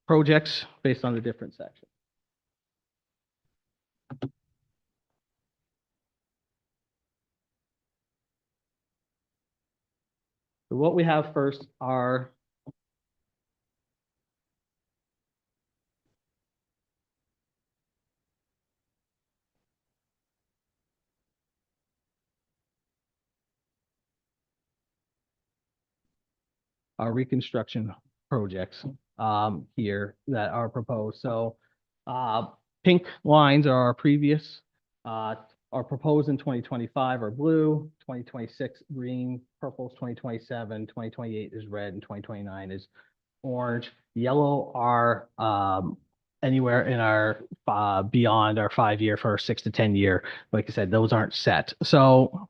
projects based on the different sections. So what we have first are our reconstruction projects here that are proposed. So pink lines are our previous, are proposed in 2025 are blue, 2026 green, purple is 2027, 2028 is red, and 2029 is orange. Yellow are anywhere in our beyond our 5-year for our 6 to 10 year. Like I said, those aren't set. So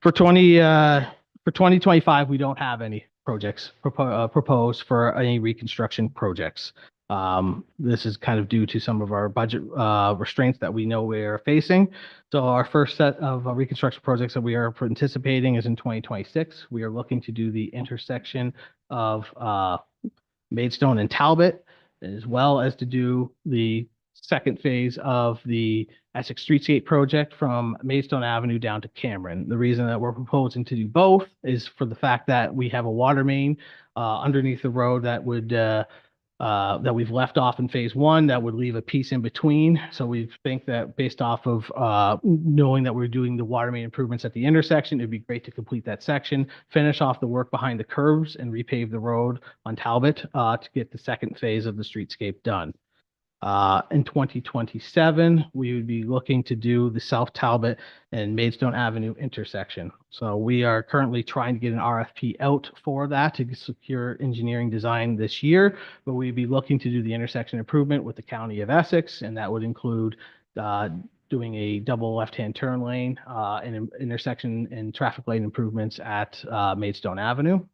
for 2025, we don't have any projects proposed for any reconstruction projects. This is kind of due to some of our budget restraints that we know we are facing. So our first set of reconstruction projects that we are anticipating is in 2026. We are looking to do the intersection of Maidstone and Talbot, as well as to do the second phase of the Essex Streetscape project from Maidstone Avenue down to Cameron. The reason that we're proposing to do both is for the fact that we have a water main underneath the road that would that we've left off in phase 1 that would leave a piece in between. So we think that based off of knowing that we're doing the water main improvements at the intersection, it'd be great to complete that section, finish off the work behind the curves, and repave the road on Talbot to get the second phase of the streetscape done. In 2027, we would be looking to do the South Talbot and Maidstone Avenue intersection. So we are currently trying to get an RFP out for that to secure engineering design this year, but we'd be looking to do the intersection improvement with the County of Essex, and that would include doing a double left-hand turn lane and intersection and traffic lane improvements at Maidstone Avenue.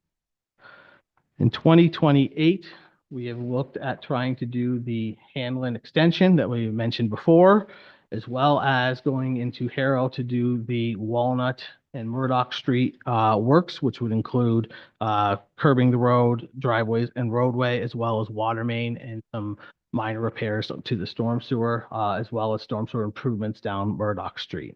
In 2028, we have looked at trying to do the Hanlon extension that we mentioned before, as well as going into Harrow to do the Walnut and Murdoch Street works, which would include curbing the road, driveways, and roadway, as well as water main and some minor repairs to the storm sewer, as well as storm sewer improvements down Murdoch Street.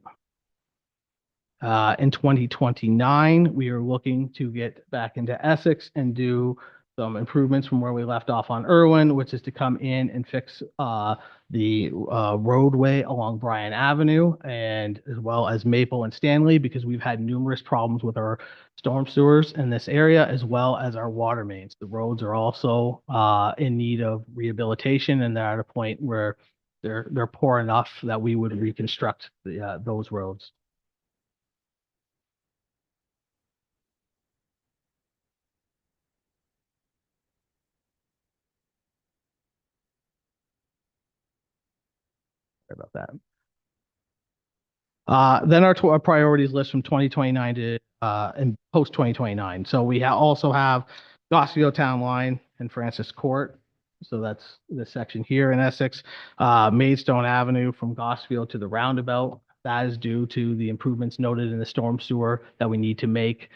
In 2029, we are looking to get back into Essex and do some improvements from where we left off on Irwin, which is to come in and fix the roadway along Bryan Avenue, and as well as Maple and Stanley, because we've had numerous problems with our storm sewers in this area, as well as our water mains. The roads are also in need of rehabilitation, and they're at a point where they're poor enough that we would reconstruct those roads. Sorry about that. Then our priorities list from 2029 to and post 2029. So we also have Gosford Town Line and Francis Court. So that's the section here in Essex. Maidstone Avenue from Gosfield to the roundabout. That is due to the improvements noted in the storm sewer that we need to make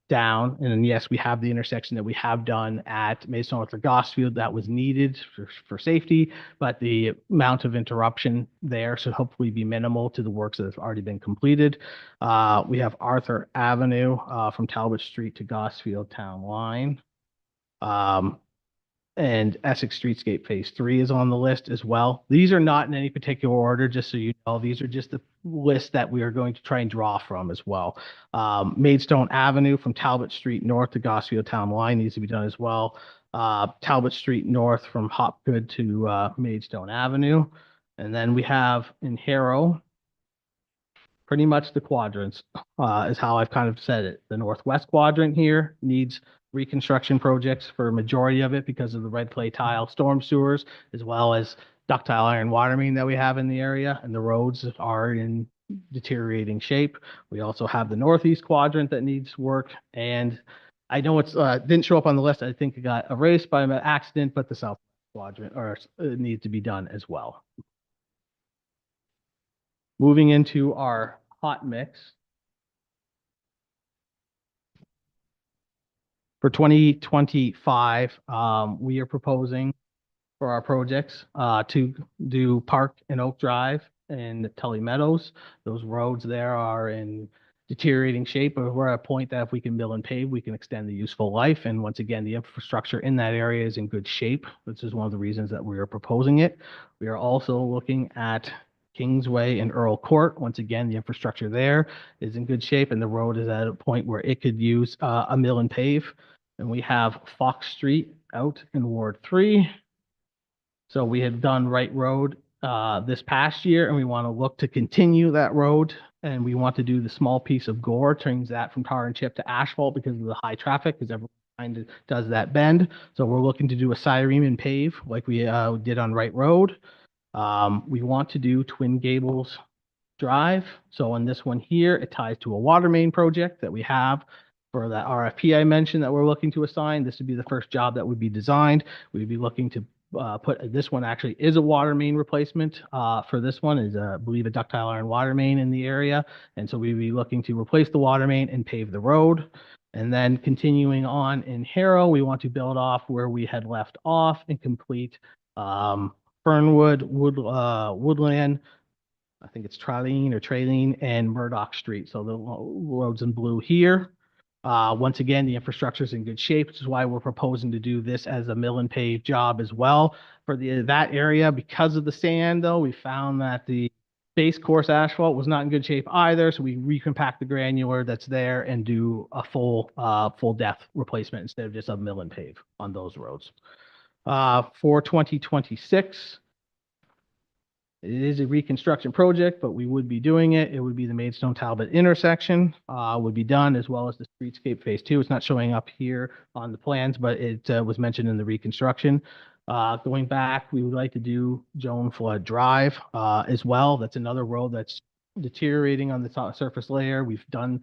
down. And then, yes, we have the intersection that we have done at Maidstone North or Gosfield that was needed for safety, but the amount of interruption there should hopefully be minimal to the works that have already been completed. We have Arthur Avenue from Talbot Street to Gosfield Town Line. And Essex Streetscape Phase 3 is on the list as well. These are not in any particular order, just so you know. These are just the list that we are going to try and draw from as well. Maidstone Avenue from Talbot Street North to Gosfield Town Line needs to be done as well. Talbot Street North from Hopgood to Maidstone Avenue. And then we have in Harrow, pretty much the quadrants is how I've kind of said it. The northwest quadrant here needs reconstruction projects for a majority of it because of the red clay tile storm sewers, as well as ductile iron water main that we have in the area, and the roads are in deteriorating shape. We also have the northeast quadrant that needs work, and I know it's didn't show up on the list. I think it got erased by an accident, but the south quadrant needs to be done as well. Moving into our hot mix. For 2025, we are proposing for our projects to do Park and Oak Drive and Tully Meadows. Those roads there are in deteriorating shape, but we're at a point that if we can mill and pave, we can extend the useful life. And once again, the infrastructure in that area is in good shape. This is one of the reasons that we are proposing it. We are also looking at Kingsway and Earl Court. Once again, the infrastructure there is in good shape, and the road is at a point where it could use a mill and pave. And we have Fox Street out in Ward 3. So we had done Wright Road this past year, and we want to look to continue that road. And we want to do the small piece of Gore, turns that from tar and chip to asphalt because of the high traffic, because everyone kind of does that bend. So we're looking to do a Cyrene and pave like we did on Wright Road. We want to do Twin Gables Drive. So on this one here, it ties to a water main project that we have for that RFP I mentioned that we're looking to assign. This would be the first job that would be designed. We'd be looking to put this one actually is a water main replacement for this one is I believe a ductile iron water main in the area. And so we'd be looking to replace the water main and pave the road. And then continuing on in Harrow, we want to build off where we had left off and complete Fernwood, Woodland, I think it's Traleen and Murdoch Street. So the roads in blue here. Once again, the infrastructure is in good shape, which is why we're proposing to do this as a mill and pave job as well. For that area, because of the sand, though, we found that the base course asphalt was not in good shape either. So we recompact the granular that's there and do a full depth replacement instead of just a mill and pave on those roads. For 2026, it is a reconstruction project, but we would be doing it. It would be the Maidstone Talbot intersection would be done, as well as the Streetscape Phase 2. It's not showing up here on the plans, but it was mentioned in the reconstruction. Going back, we would like to do Joan Flood Drive as well. That's another road that's deteriorating on the top surface layer. We've done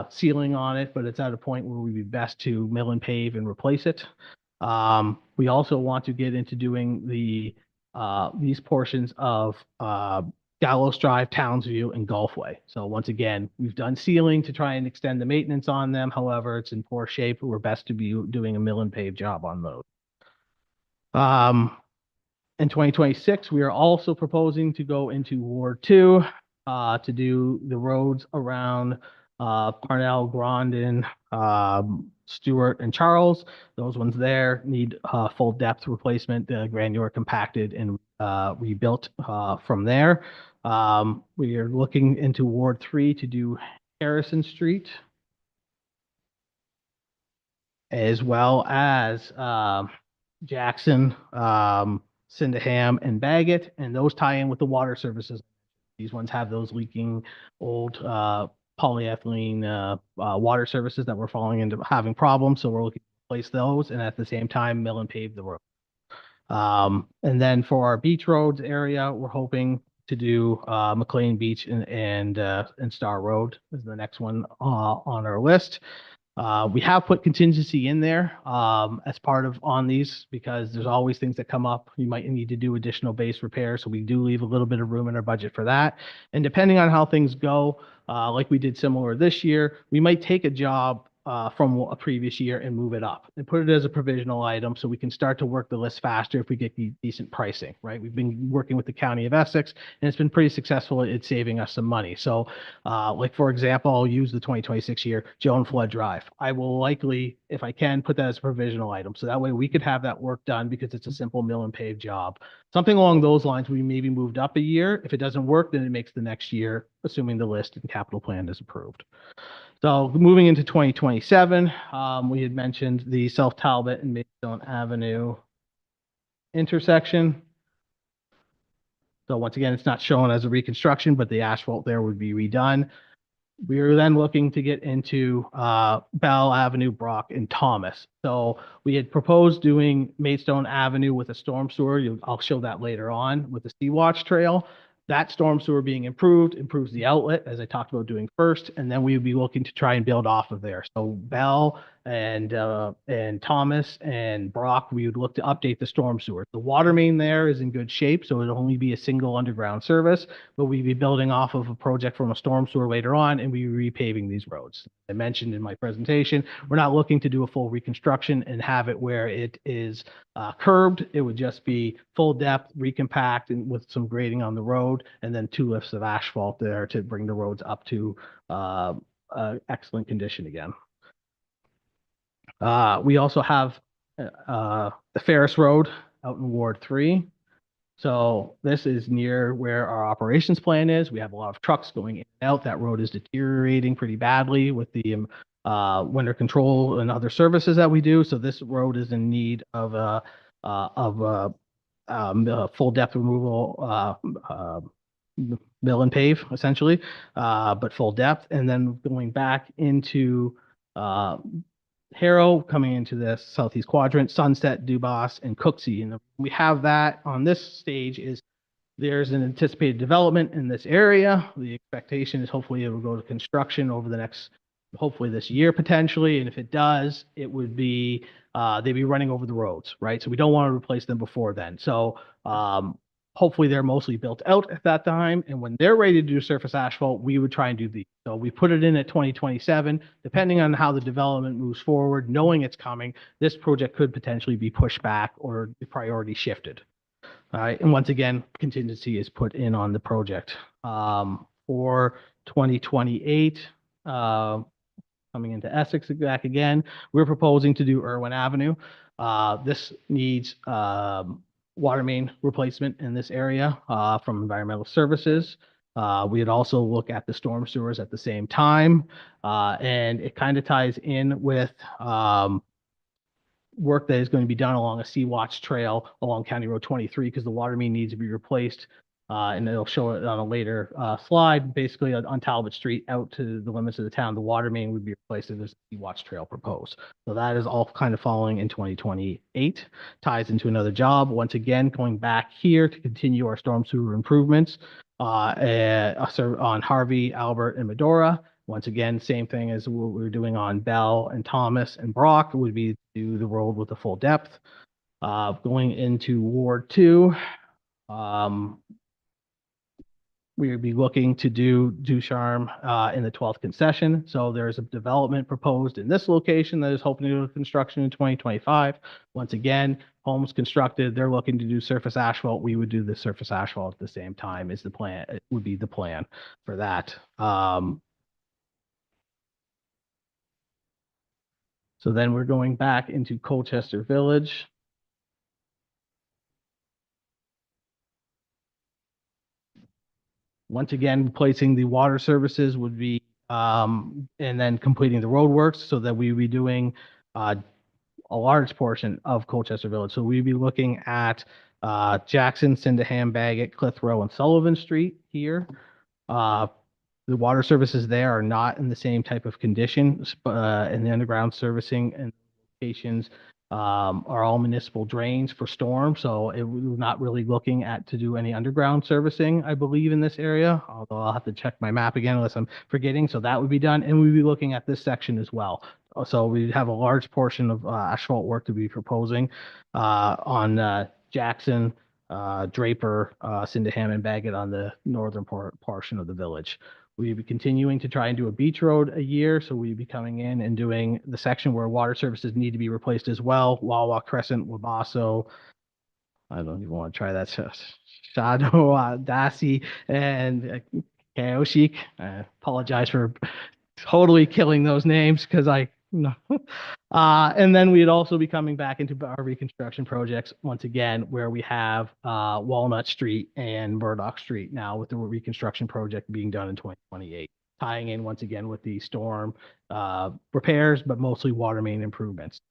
sealing on it, but it's at a point where we'd be best to mill and pave and replace it. We also want to get into doing these portions of Gallows Drive, Townsview, and Gulfway. So once again, we've done sealing to try and extend the maintenance on them. However, it's in poor shape. We're best to be doing a mill and pave job on those. In 2026, we are also proposing to go into Ward 2 to do the roads around Parnell, Grandin, Stewart, and Charles. Those ones there need full depth replacement, granular compacted and rebuilt from there. We are looking into Ward 3 to do Harrison Street, as well as Jackson, Sydenham, and Bagot, and those tie in with the water services. These ones have those leaking old polyethylene water services that we're falling into having problems. So we're looking to replace those and at the same time mill and pave the road. And then for our beach roads area, we're hoping to do McLean Beach and Star Road is the next one on our list. We have put contingency in there as part of on these because there's always things that come up. You might need to do additional base repair. So we do leave a little bit of room in our budget for that. And depending on how things go, like we did similar this year, we might take a job from a previous year and move it up and put it as a provisional item so we can start to work the list faster if we get decent pricing, right? We've been working with the County of Essex and it's been pretty successful at saving us some money. So like, for example, I'll use the 2026 year, Joan Flood Drive. I will likely, if I can, put that as a provisional item. So that way we could have that work done because it's a simple mill and pave job. Something along those lines, we maybe moved up a year. If it doesn't work, then it makes the next year, assuming the list and capital plan is approved. So moving into 2027, we had mentioned the South Talbot and Maidstone Avenue intersection. So once again, it's not shown as a reconstruction, but the asphalt there would be redone. We are then looking to get into Bell Avenue, Brock, and Thomas. So we had proposed doing Maidstone Avenue with a storm sewer. I'll show that later on with the Sea Watch Trail. That storm sewer being improved, improves the outlet, as I talked about doing first, and then we would be looking to try and build off of there. So Bell and Thomas and Brock, we would look to update the storm sewer. The water main there is in good shape, so it'll only be a single underground service, but we'd be building off of a project from a storm sewer later on, and we'd be repaving these roads. I mentioned in my presentation, we're not looking to do a full reconstruction and have it where it is curbed. It would just be full depth, recompact, and with some grading on the road, and then 2 lifts of asphalt there to bring the roads up to excellent condition again. We also have the Ferris Road out in Ward 3. So this is near where our operations plan is. We have a lot of trucks going in and out. That road is deteriorating pretty badly with the winter control and other services that we do. So this road is in need of a full depth removal, mill and pave essentially, but full depth. And then going back into Harrow, coming into the southeast quadrant, Sunset, Dubas, and Cooksey. And we have that on this stage is there's an anticipated development in this area. The expectation is hopefully it will go to construction over the next, hopefully this year potentially. And if it does, it would be, they'd be running over the roads, right? So we don't want to replace them before then. So hopefully they're mostly built out at that time. And when they're ready to do surface asphalt, we would try and do these. So we put it in at 2027, depending on how the development moves forward, knowing it's coming, this project could potentially be pushed back or the priority shifted. All right. And once again, contingency is put in on the project. For 2028, coming into Essex back again, we're proposing to do Irwin Avenue. This needs water main replacement in this area from Environmental Services. We'd also look at the storm sewers at the same time. And it kind of ties in with work that is going to be done along a Sea Watch Trail along County Road 23 because the water main needs to be replaced. And it'll show it on a later slide. Basically on Talbot Street out to the limits of the town, the water main would be replaced if there's a Sea Watch Trail proposed. So that is all kind of following in 2028, ties into another job. Once again, going back here to continue our storm sewer improvements on Harvey, Albert, and Medora. Once again, same thing as what we're doing on Bell and Thomas and Brock would be to do the road with the full depth. Going into Ward 2, we would be looking to do Ducharme in the 12th concession. So there's a development proposed in this location that is hoping to do construction in 2025. Once again, homes constructed, they're looking to do surface asphalt. We would do the surface asphalt at the same time is the plan. It would be the plan for that. So then we're going back into Colchester Village. Once again, replacing the water services would be, and then completing the road works so that we would be doing a large portion of Colchester Village. So we'd be looking at Jackson, Sydenham, Bagot, Clitheroe, and Sullivan Street here. The water services there are not in the same type of condition, and the underground servicing and locations are all municipal drains for storm. So we're not really looking at to do any underground servicing, I believe, in this area, although I'll have to check my map again unless I'm forgetting. So that would be done. And we'd be looking at this section as well. So we'd have a large portion of asphalt work to be proposing on Jackson, Draper, Sydenham, and Bagot on the northern portion of the village. We'll be continuing to try and do a beach road a year, so we'll be coming in and doing the section where water services need to be replaced as well. Wawa Crescent, Wabasso, I don't even want to try that. Shadow, Dasi, and Kaoshik. I apologize for totally killing those names because I no. And then we'd also be coming back into our reconstruction projects once again, where we have Walnut Street and Murdoch Street now with the reconstruction project being done in 2028, tying in once again with the storm repairs, but mostly water main improvements.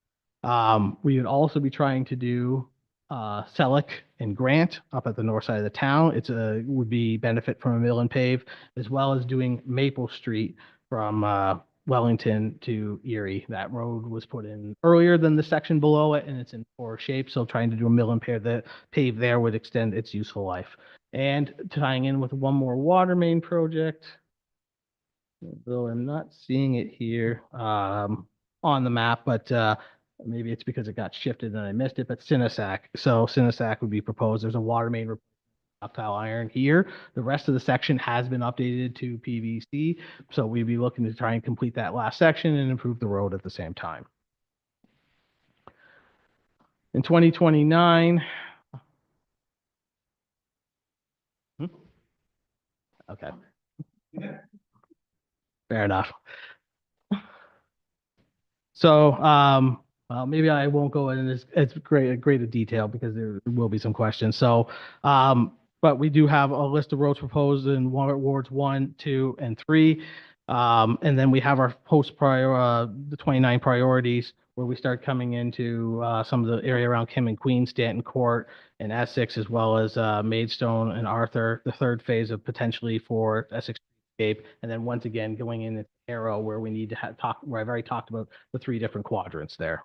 We would also be trying to do Selleck and Grant up at the north side of the town. Would be benefit from a mill and pave, as well as doing Maple Street from Wellington to Erie. That road was put in earlier than the section below it, and it's in poor shape. So trying to do a mill and pave there would extend its useful life. And tying in with one more water main project, though I'm not seeing it here on the map, but maybe it's because it got shifted and I missed it, but Cinesac. So Cinesac would be proposed. There's a water main ductile iron here. The rest of the section has been updated to PVC. So we'd be looking to try and complete that last section and improve the road at the same time. In 2029, okay. Fair enough. So, well, maybe I won't go in as great detail because there will be some questions. So, but we do have a list of roads proposed in wards 1, 2, and 3. And then we have our the 29 priorities where we start coming into some of the area around Kim and Queen, Stanton Court, and Essex, as well as Maidstone and Arthur, the third phase of potentially for Essex Streetscape. And then once again, going in Arrow where we need to where I've already talked about the 3 different quadrants there.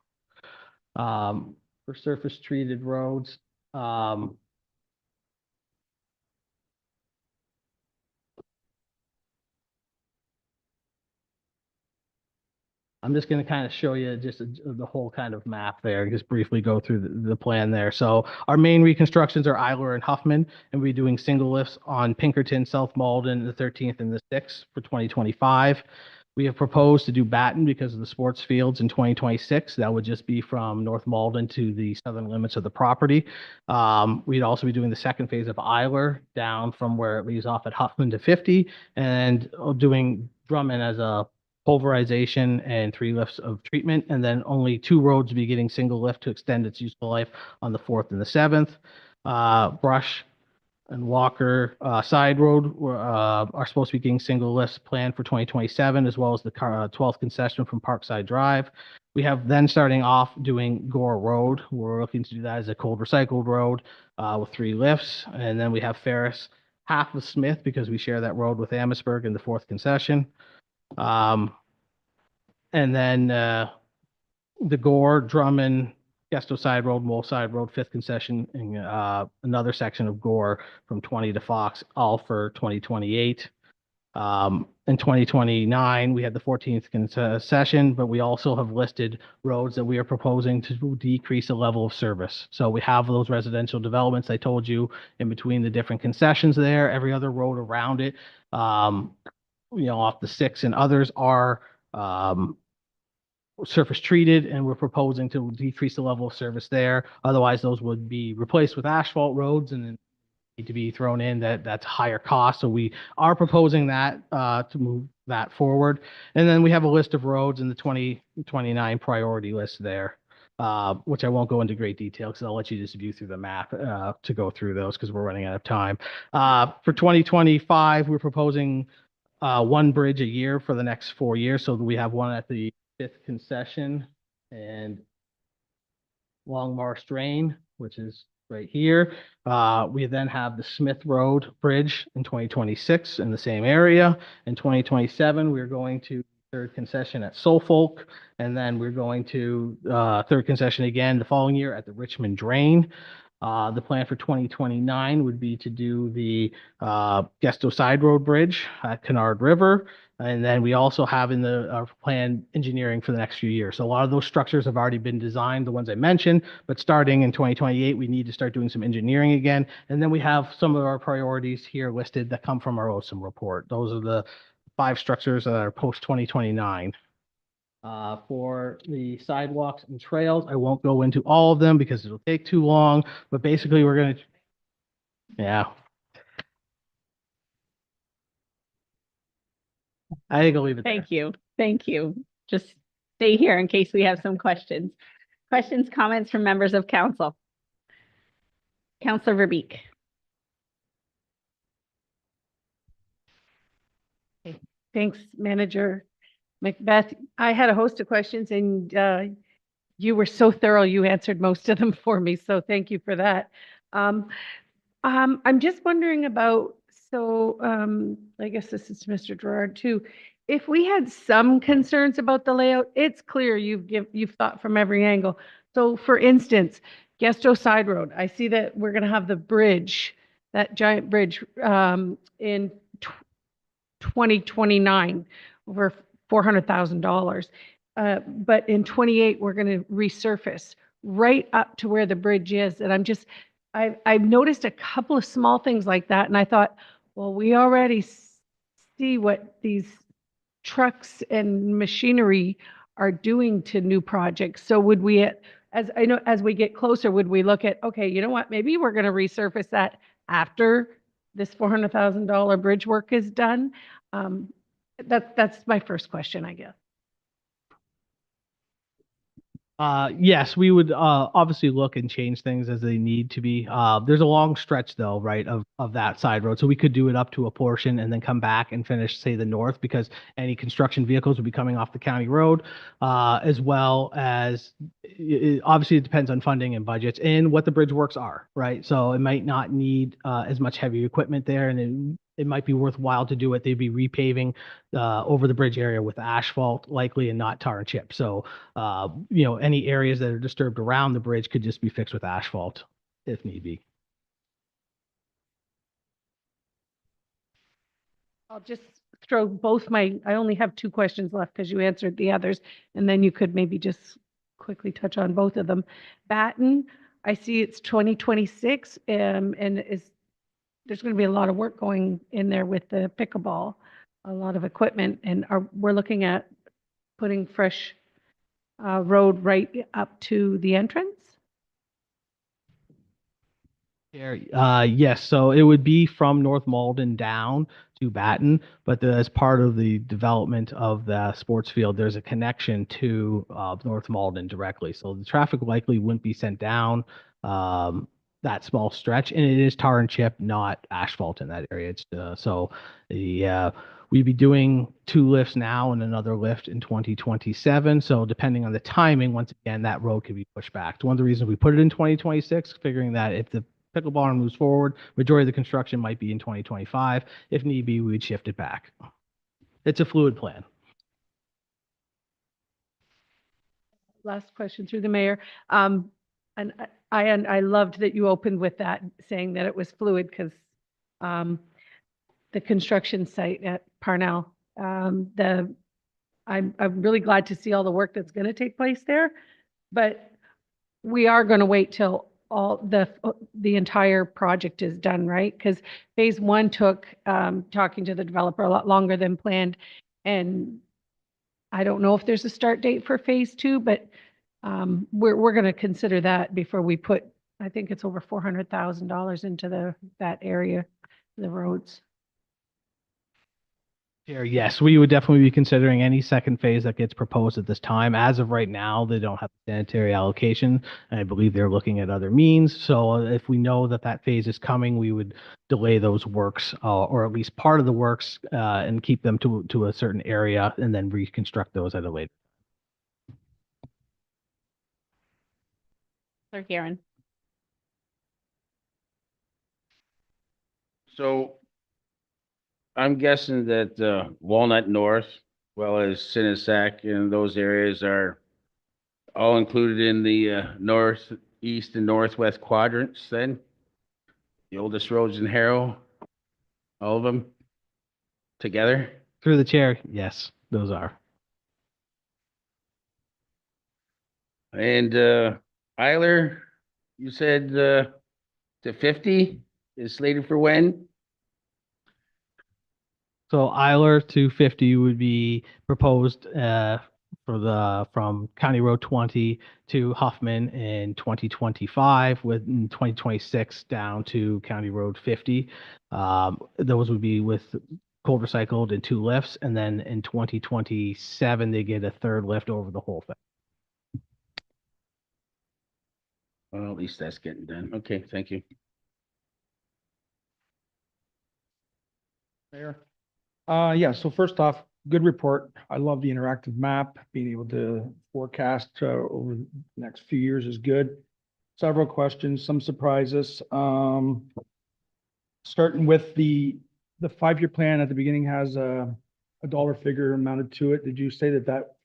For surface treated roads, I'm just going to kind of show you just the whole kind of map there, just briefly go through the plan there. So our main reconstructions are Eiler and Huffman, and we're doing single lifts on Pinkerton, South Malden, the 13th and the 6th for 2025. We have proposed to do Batten because of the sports fields in 2026. That would just be from North Malden to the southern limits of the property. We'd also be doing the second phase of Eiler down from where it leaves off at Huffman to 50, and doing Drummond as a pulverization and 3 lifts of treatment, and then only 2 roads will be getting single lift to extend its useful life on the 4th and the 7th. Brush and Walker Side Road are supposed to be getting single lifts planned for 2027, as well as the 12th concession from Parkside Drive. We have then starting off doing Gore Road. We're looking to do that as a cold recycled road with 3 lifts. And then we have Ferris, half of Smith, because we share that road with Amherstburg in the 4th concession. And then the Gore, Drummond, Gesto Side Road, Mole Side Road, 5th concession, and another section of Gore from 20 to Fox, all for 2028. In 2029, we had the 14th concession, but we also have listed roads that we are proposing to decrease the level of service. So we have those residential developments I told you in between the different concessions there, every other road around it, off the 6 and others are surface treated, and we're proposing to decrease the level of service there. Otherwise, those would be replaced with asphalt roads and then need to be thrown in. That's higher cost. So we are proposing that to move that forward. And then we have a list of roads in the 2029 priority list there, which I won't go into great detail because I'll let you just view through the map to go through those because we're running out of time. For 2025, we're proposing 1 bridge a year for the next 4 years. So we have one at the 5th concession and Long Marsh Drain, which is right here. We then have the Smith Road Bridge in 2026 in the same area. In 2027, we're going to 3rd concession at Suffolk, and then we're going to 3rd concession again the following year at the Richmond Drain. The plan for 2029 would be to do the Gesto Side Road Bridge at Kennard River. And then we also have in the plan engineering for the next few years. So a lot of those structures have already been designed, the ones I mentioned, but starting in 2028, we need to start doing some engineering again. And then we have some of our priorities here listed that come from our OSIM report. Those are the 5 structures that are post 2029. For the sidewalks and trails, I won't go into all of them because it'll take too long, but basically we're gonna, yeah. I think I'll leave it there. Thank you. Thank you. Just stay here in case we have some questions. Questions, comments from members of council? Councilor Verbeek. Thanks, Manager Macbeth. I had a host of questions and you were so thorough. You answered most of them for me, so thank you for that. I'm just wondering about, I guess this is to Mr. Gerard too. If we had some concerns about the layout, it's clear you've thought from every angle. So for instance, Gesto Side Road, I see that we're gonna have the bridge, that giant bridge, in 2029 over $400,000. But in 28, we're going to resurface right up to where the bridge is. And I've noticed a couple of small things like that. And I thought, well, we already see what these trucks and machinery are doing to new projects. So would we, as we get closer, would we look at, okay, you know what, maybe we're going to resurface that after this $400,000 bridge work is done? That's my first question, I guess. Yes, we would obviously look and change things as they need to be. There's a long stretch though, right, of that side road. So we could do it up to a portion and then come back and finish, say, the north, because any construction vehicles would be coming off the county road, as well as obviously it depends on funding and budgets and what the bridge works are, right? So it might not need as much heavy equipment there, and it might be worthwhile to do it. They'd be repaving over the bridge area with asphalt likely and not tar and chip. So, any areas that are disturbed around the bridge could just be fixed with asphalt if need be. I'll just throw I only have 2 questions left because you answered the others, and then you could maybe just quickly touch on both of them. Batten, I see it's 2026, and there's going to be a lot of work going in there with the pickleball, a lot of equipment, and we're looking at putting fresh road right up to the entrance? Yes, so it would be from North Malden down to Batten, but as part of the development of the sports field, there's a connection to North Malden directly. So the traffic likely wouldn't be sent down that small stretch, and it is tar and chip, not asphalt in that area. We'd be doing 2 lifts now and another lift in 2027. So depending on the timing, once again, that road could be pushed back. It's one of the reasons we put it in 2026, figuring that if the pickleball moves forward, majority of the construction might be in 2025. If need be, we would shift it back. It's a fluid plan. Last question through the mayor. And I loved that you opened with that, saying that it was fluid, because the construction site at Parnell, I'm really glad to see all the work that's going to take place there, but we are going to wait till all the entire project is done, right? Because phase 1 took, talking to the developer, a lot longer than planned, and I don't know if there's a start date for phase 2, but we're going to consider that before we put, I think it's over $400,000 into that area, the roads. Yes, we would definitely be considering any second phase that gets proposed at this time. As of right now, they don't have sanitary allocation, and I believe they're looking at other means. So if we know that that phase is coming, we would delay those works, or at least part of the works, and keep them to a certain area, and then reconstruct those at a later. Sir Garen. So I'm guessing that Walnut North, as well as Sinisac and those areas are all included in the north east and northwest quadrants then? The oldest roads in Harrow? All of them together? Through the chair, yes, those are. And Eiler, you said to 50 is slated for when? So Eiler to 50 would be proposed from County Road 20 to Huffman in 2025, with in 2026 down to County Road 50. Those would be with cold recycled and 2 lifts, and then in 2027 they get a 3rd lift over the whole thing. Well, at least that's getting done. Okay, thank you. Mayor. Yeah, so first off, good report. I love the interactive map. Being able to forecast over the next few years is good. Several questions, some surprises. Starting with the 5-year plan at the beginning has a dollar figure mounted to it. Did you say that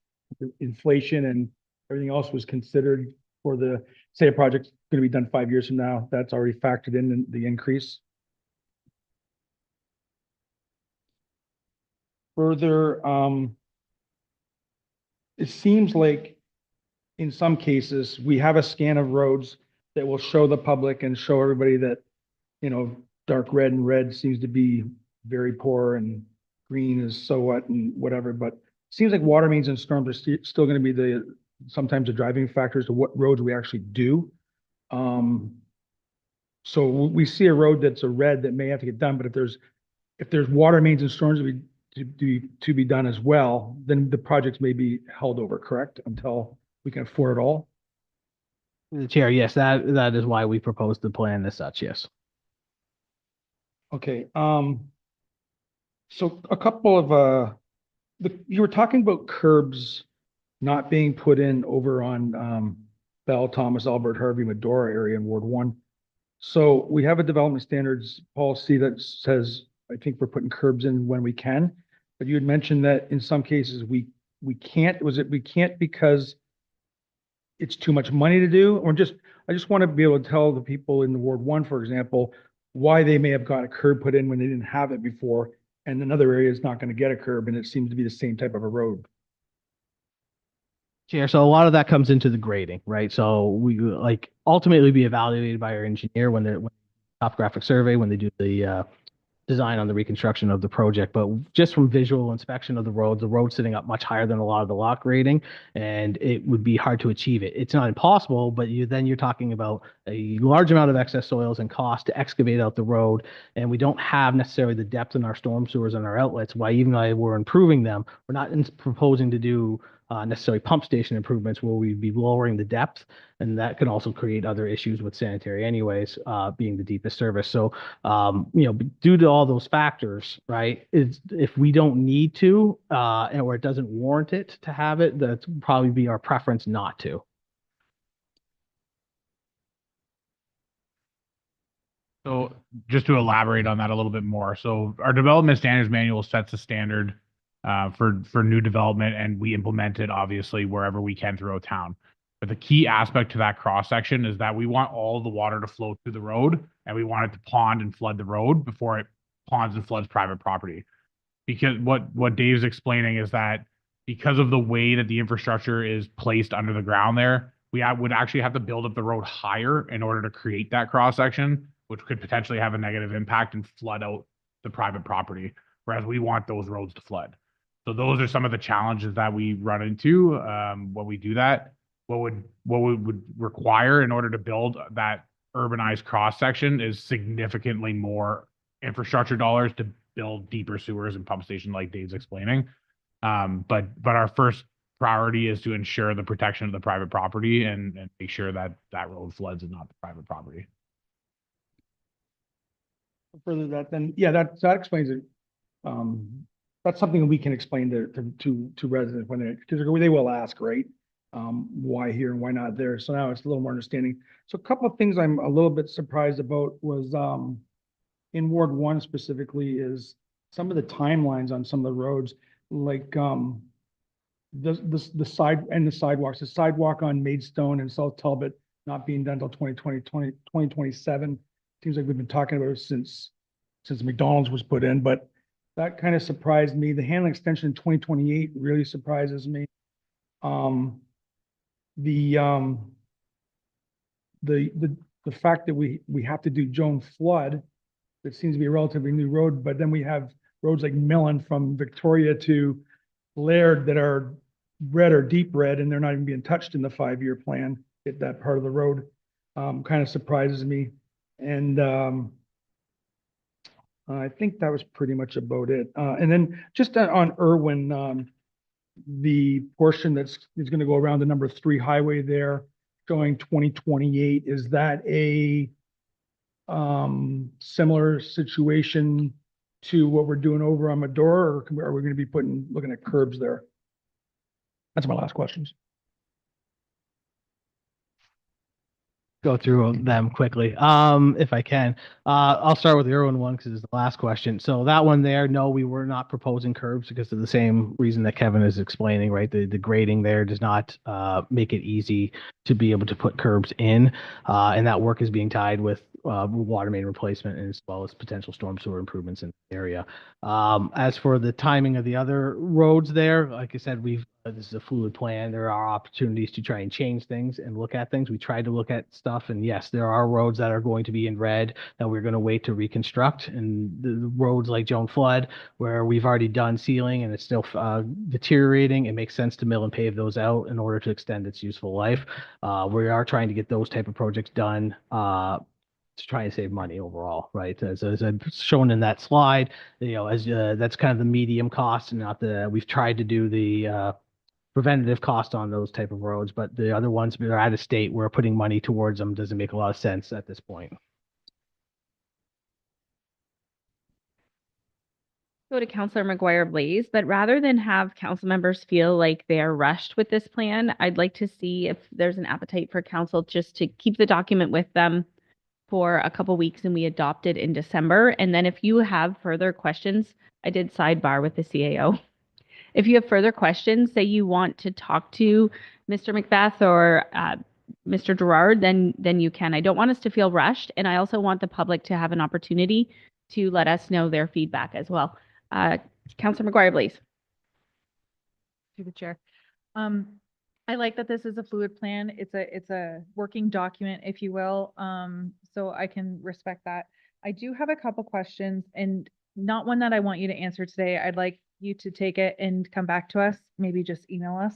inflation and everything else was considered for the, say a project's going to be done 5 years from now, that's already factored in the increase? Further, it seems like in some cases, we have a scan of roads that will show the public and show everybody that, dark red and red seems to be very poor and green is so what and whatever, but it seems like water mains and storms are still going to be sometimes the driving factors to what roads we actually do. So we see a road that's a red that may have to get done, but if there's water mains and storms to be done as well, then the projects may be held over, correct? Until we can afford it all? The chair, yes, that is why we proposed the plan as such, yes. Okay, so a couple of, you were talking about curbs not being put in over on, Bell, Thomas, Albert, Harvey, Medora area in Ward 1. So we have a development standards policy that says, I think we're putting curbs in when we can, but you had mentioned that in some cases we can't, we can't because it's too much money to do, or I just want to be able to tell the people in the Ward 1, for example, why they may have got a curb put in when they didn't have it before, and another area is not going to get a curb, and it seems to be the same type of a road. Chair, so a lot of that comes into the grading, right? So we ultimately be evaluated by our engineer when topographic survey, when they do the design on the reconstruction of the project. But just from visual inspection of the road's sitting up much higher than a lot of the lot grading, and it would be hard to achieve it. It's not impossible, but you're talking about a large amount of excess soils and cost to excavate out the road, and we don't have necessarily the depth in our storm sewers and our outlets. Why, even though we're improving them, we're not proposing to do necessarily pump station improvements where we'd be lowering the depth, and that can also create other issues with sanitary anyways, being the deepest service. So, due to all those factors, right, if we don't need to, or it doesn't warrant it to have it, that's probably be our preference not to. So just to elaborate on that a little bit more. So our development standards manual sets a standard for new development, and we implement it obviously wherever we can throughout town. But the key aspect to that cross section is that we want all the water to flow through the road, and we want it to pond and flood the road before it ponds and floods private property. Because what Dave's explaining is that because of the way that the infrastructure is placed under the ground there, we would actually have to build up the road higher in order to create that cross section, which could potentially have a negative impact and flood out the private property, whereas we want those roads to flood. So those are some of the challenges that we run into when we do that. What we would require in order to build that urbanized cross section is significantly more infrastructure dollars to build deeper sewers and pump station like Dave's explaining. But our first priority is to ensure the protection of the private property and make sure that that road floods and not the private property. Further that, then, yeah, that explains it. That's something we can explain to residents when because they will ask, right? Why here and why not there? So now it's a little more understanding. So a couple of things I'm a little bit surprised about was in Ward 1 specifically is some of the timelines on some of the roads, like the side and the sidewalks. The sidewalk on Maidstone and South Talbot not being done till 2027. Seems like we've been talking about it since McDonald's was put in, but that kind of surprised me. The Hanlon extension in 2028 really surprises me. The fact that we have to do Joan Flood, that seems to be a relatively new road, but then we have roads like Millen from Victoria to Laird that are red or deep red, and they're not even being touched in the 5-year plan. That part of the road kind of surprises me. And I think that was pretty much about it. And then just on Irwin, the portion is going to go around the number 3 highway there, showing 2028. Is that a similar situation to what we're doing over on Medora, or are we going to be looking at curbs there? That's my last questions. Go through them quickly, if I can. I'll start with the Irwin one because it's the last question. So that one there, no, we were not proposing curbs because of the same reason that Kevin is explaining, right? The grading there does not make it easy to be able to put curbs in, and that work is being tied with water main replacement as well as potential storm sewer improvements in the area. As for the timing of the other roads there, like I said, this is a fluid plan. There are opportunities to try and change things and look at things. We tried to look at stuff, and yes, there are roads that are going to be in red that we're going to wait to reconstruct, and the roads like Joan Flood, where we've already done sealing and it's still deteriorating, it makes sense to mill and pave those out in order to extend its useful life. We are trying to get those type of projects done to try and save money overall, right? As I've shown in that slide, that's kind of the medium cost, and not we've tried to do the preventative cost on those type of roads, but the other ones that are out of state, we're putting money towards them, doesn't make a lot of sense at this point. Go to Councillor McGuire Blaze, but rather than have council members feel like they are rushed with this plan, I'd like to see if there's an appetite for council just to keep the document with them for a couple weeks and we adopt it in December. And then if you have further questions, I did sidebar with the CAO. If you have further questions, say you want to talk to Mr. Macbeth or Mr. Gerard, then you can. I don't want us to feel rushed, and I also want the public to have an opportunity to let us know their feedback as well. Councillor McGuire, please. Through the chair. I like that this is a fluid plan. It's a working document, if you will. So I can respect that. I do have a couple questions, and not one that I want you to answer today. I'd like you to take it and come back to us, maybe just email us.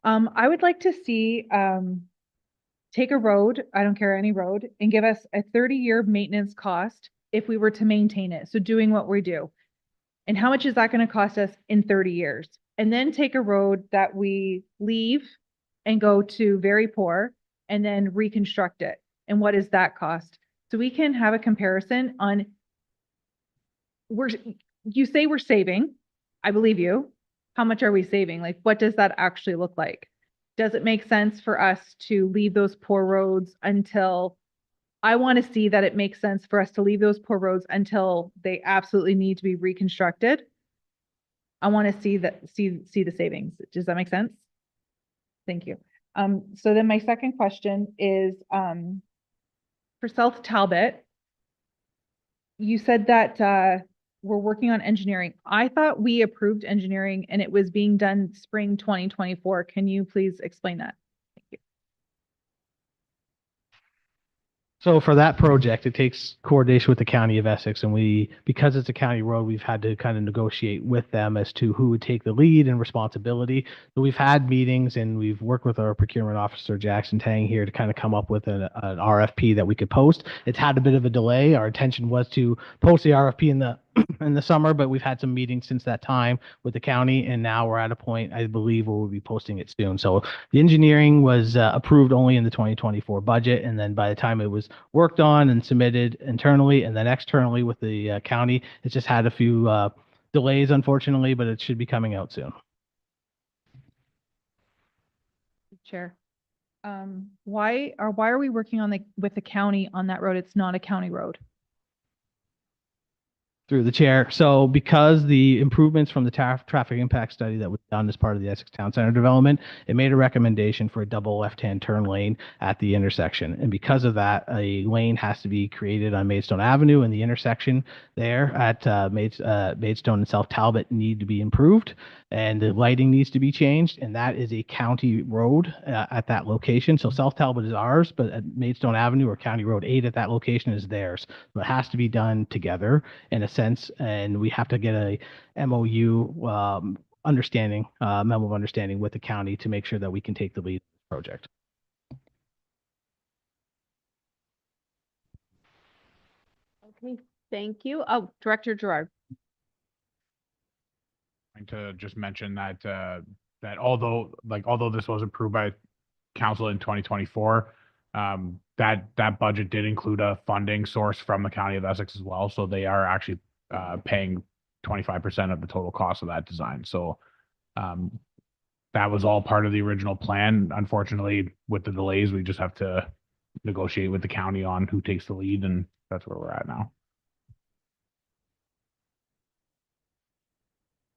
I would like to see take a road, I don't care any road, and give us a 30-year maintenance cost if we were to maintain it. So doing what we do. And how much is that going to cost us in 30 years? And then take a road that we leave and go to very poor and then reconstruct it. And what does that cost? So we can have a comparison on, you say we're saving, I believe you. How much are we saving? Like, what does that actually look like? Does it make sense for us to leave those poor roads until, I want to see that it makes sense for us to leave those poor roads until they absolutely need to be reconstructed. I want to see the savings. Does that make sense? Thank you. So then my second question is, for South Talbot, you said that we're working on engineering. I thought we approved engineering and it was being done spring 2024. Can you please explain that? Thank you. So for that project, it takes coordination with the County of Essex, and because it's a county road, we've had to kind of negotiate with them as to who would take the lead and responsibility. So we've had meetings and we've worked with our procurement officer, Jackson Tang, here to kind of come up with an RFP that we could post. It's had a bit of a delay. Our intention was to post the RFP in the summer, but we've had some meetings since that time with the county, and now we're at a point, I believe, where we'll be posting it soon. So the engineering was approved only in the 2024 budget, and then by the time it was worked on and submitted internally and then externally with the county, it's just had a few delays, unfortunately, but it should be coming out soon. Chair, why are we working on with the county on that road? It's not a county road. Through the chair. So because the improvements from the traffic impact study that was done as part of the Essex Town Center development, it made a recommendation for a double left-hand turn lane at the intersection. And because of that, a lane has to be created on Maidstone Avenue, and the intersection there at Maidstone and South Talbot need to be improved, and the lighting needs to be changed. And that is a county road at that location. So South Talbot is ours, but at Maidstone Avenue or County Road 8 at that location is theirs. So it has to be done together in a sense, and we have to get a MOU understanding, memo of understanding with the county to make sure that we can take the lead in this project. Okay, thank you. Oh, Director Gerard. To just mention that that although this was approved by council in 2024, that budget did include a funding source from the County of Essex as well. So they are actually paying 25% of the total cost of that design. So that was all part of the original plan. Unfortunately, with the delays, we just have to negotiate with the county on who takes the lead, and that's where we're at now.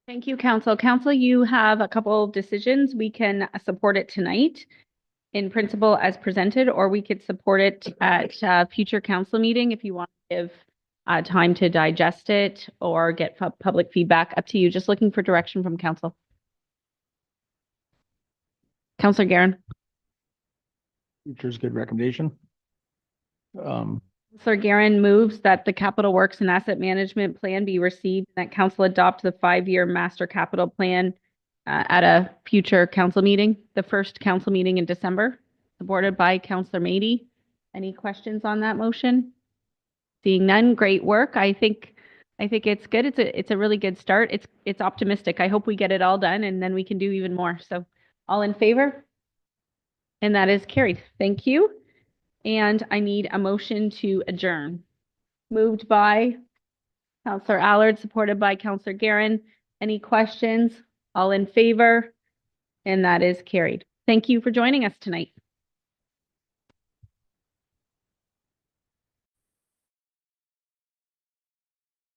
Thank you, Council. Council, you have a couple of decisions. We can support it tonight in principle as presented, or we could support it at a future council meeting if you want to give time to digest it or get public feedback. Up to you. Just looking for direction from council. Councillor Guerin. Future's good recommendation. Councillor Guerin moves that the Capital Works and Asset Management Plan be received and that council adopt the 5-year master capital plan at a future council meeting, the first council meeting in December, supported by Councillor Mady. Any questions on that motion? Seeing none, great work. I think it's good. It's a really good start. It's optimistic. I hope we get it all done and then we can do even more. So all in favor? And that is carried. Thank you. And I need a motion to adjourn. Moved by Councillor Allard, supported by Councillor Guerin. Any questions? All in favor? And that is carried. Thank you for joining us tonight.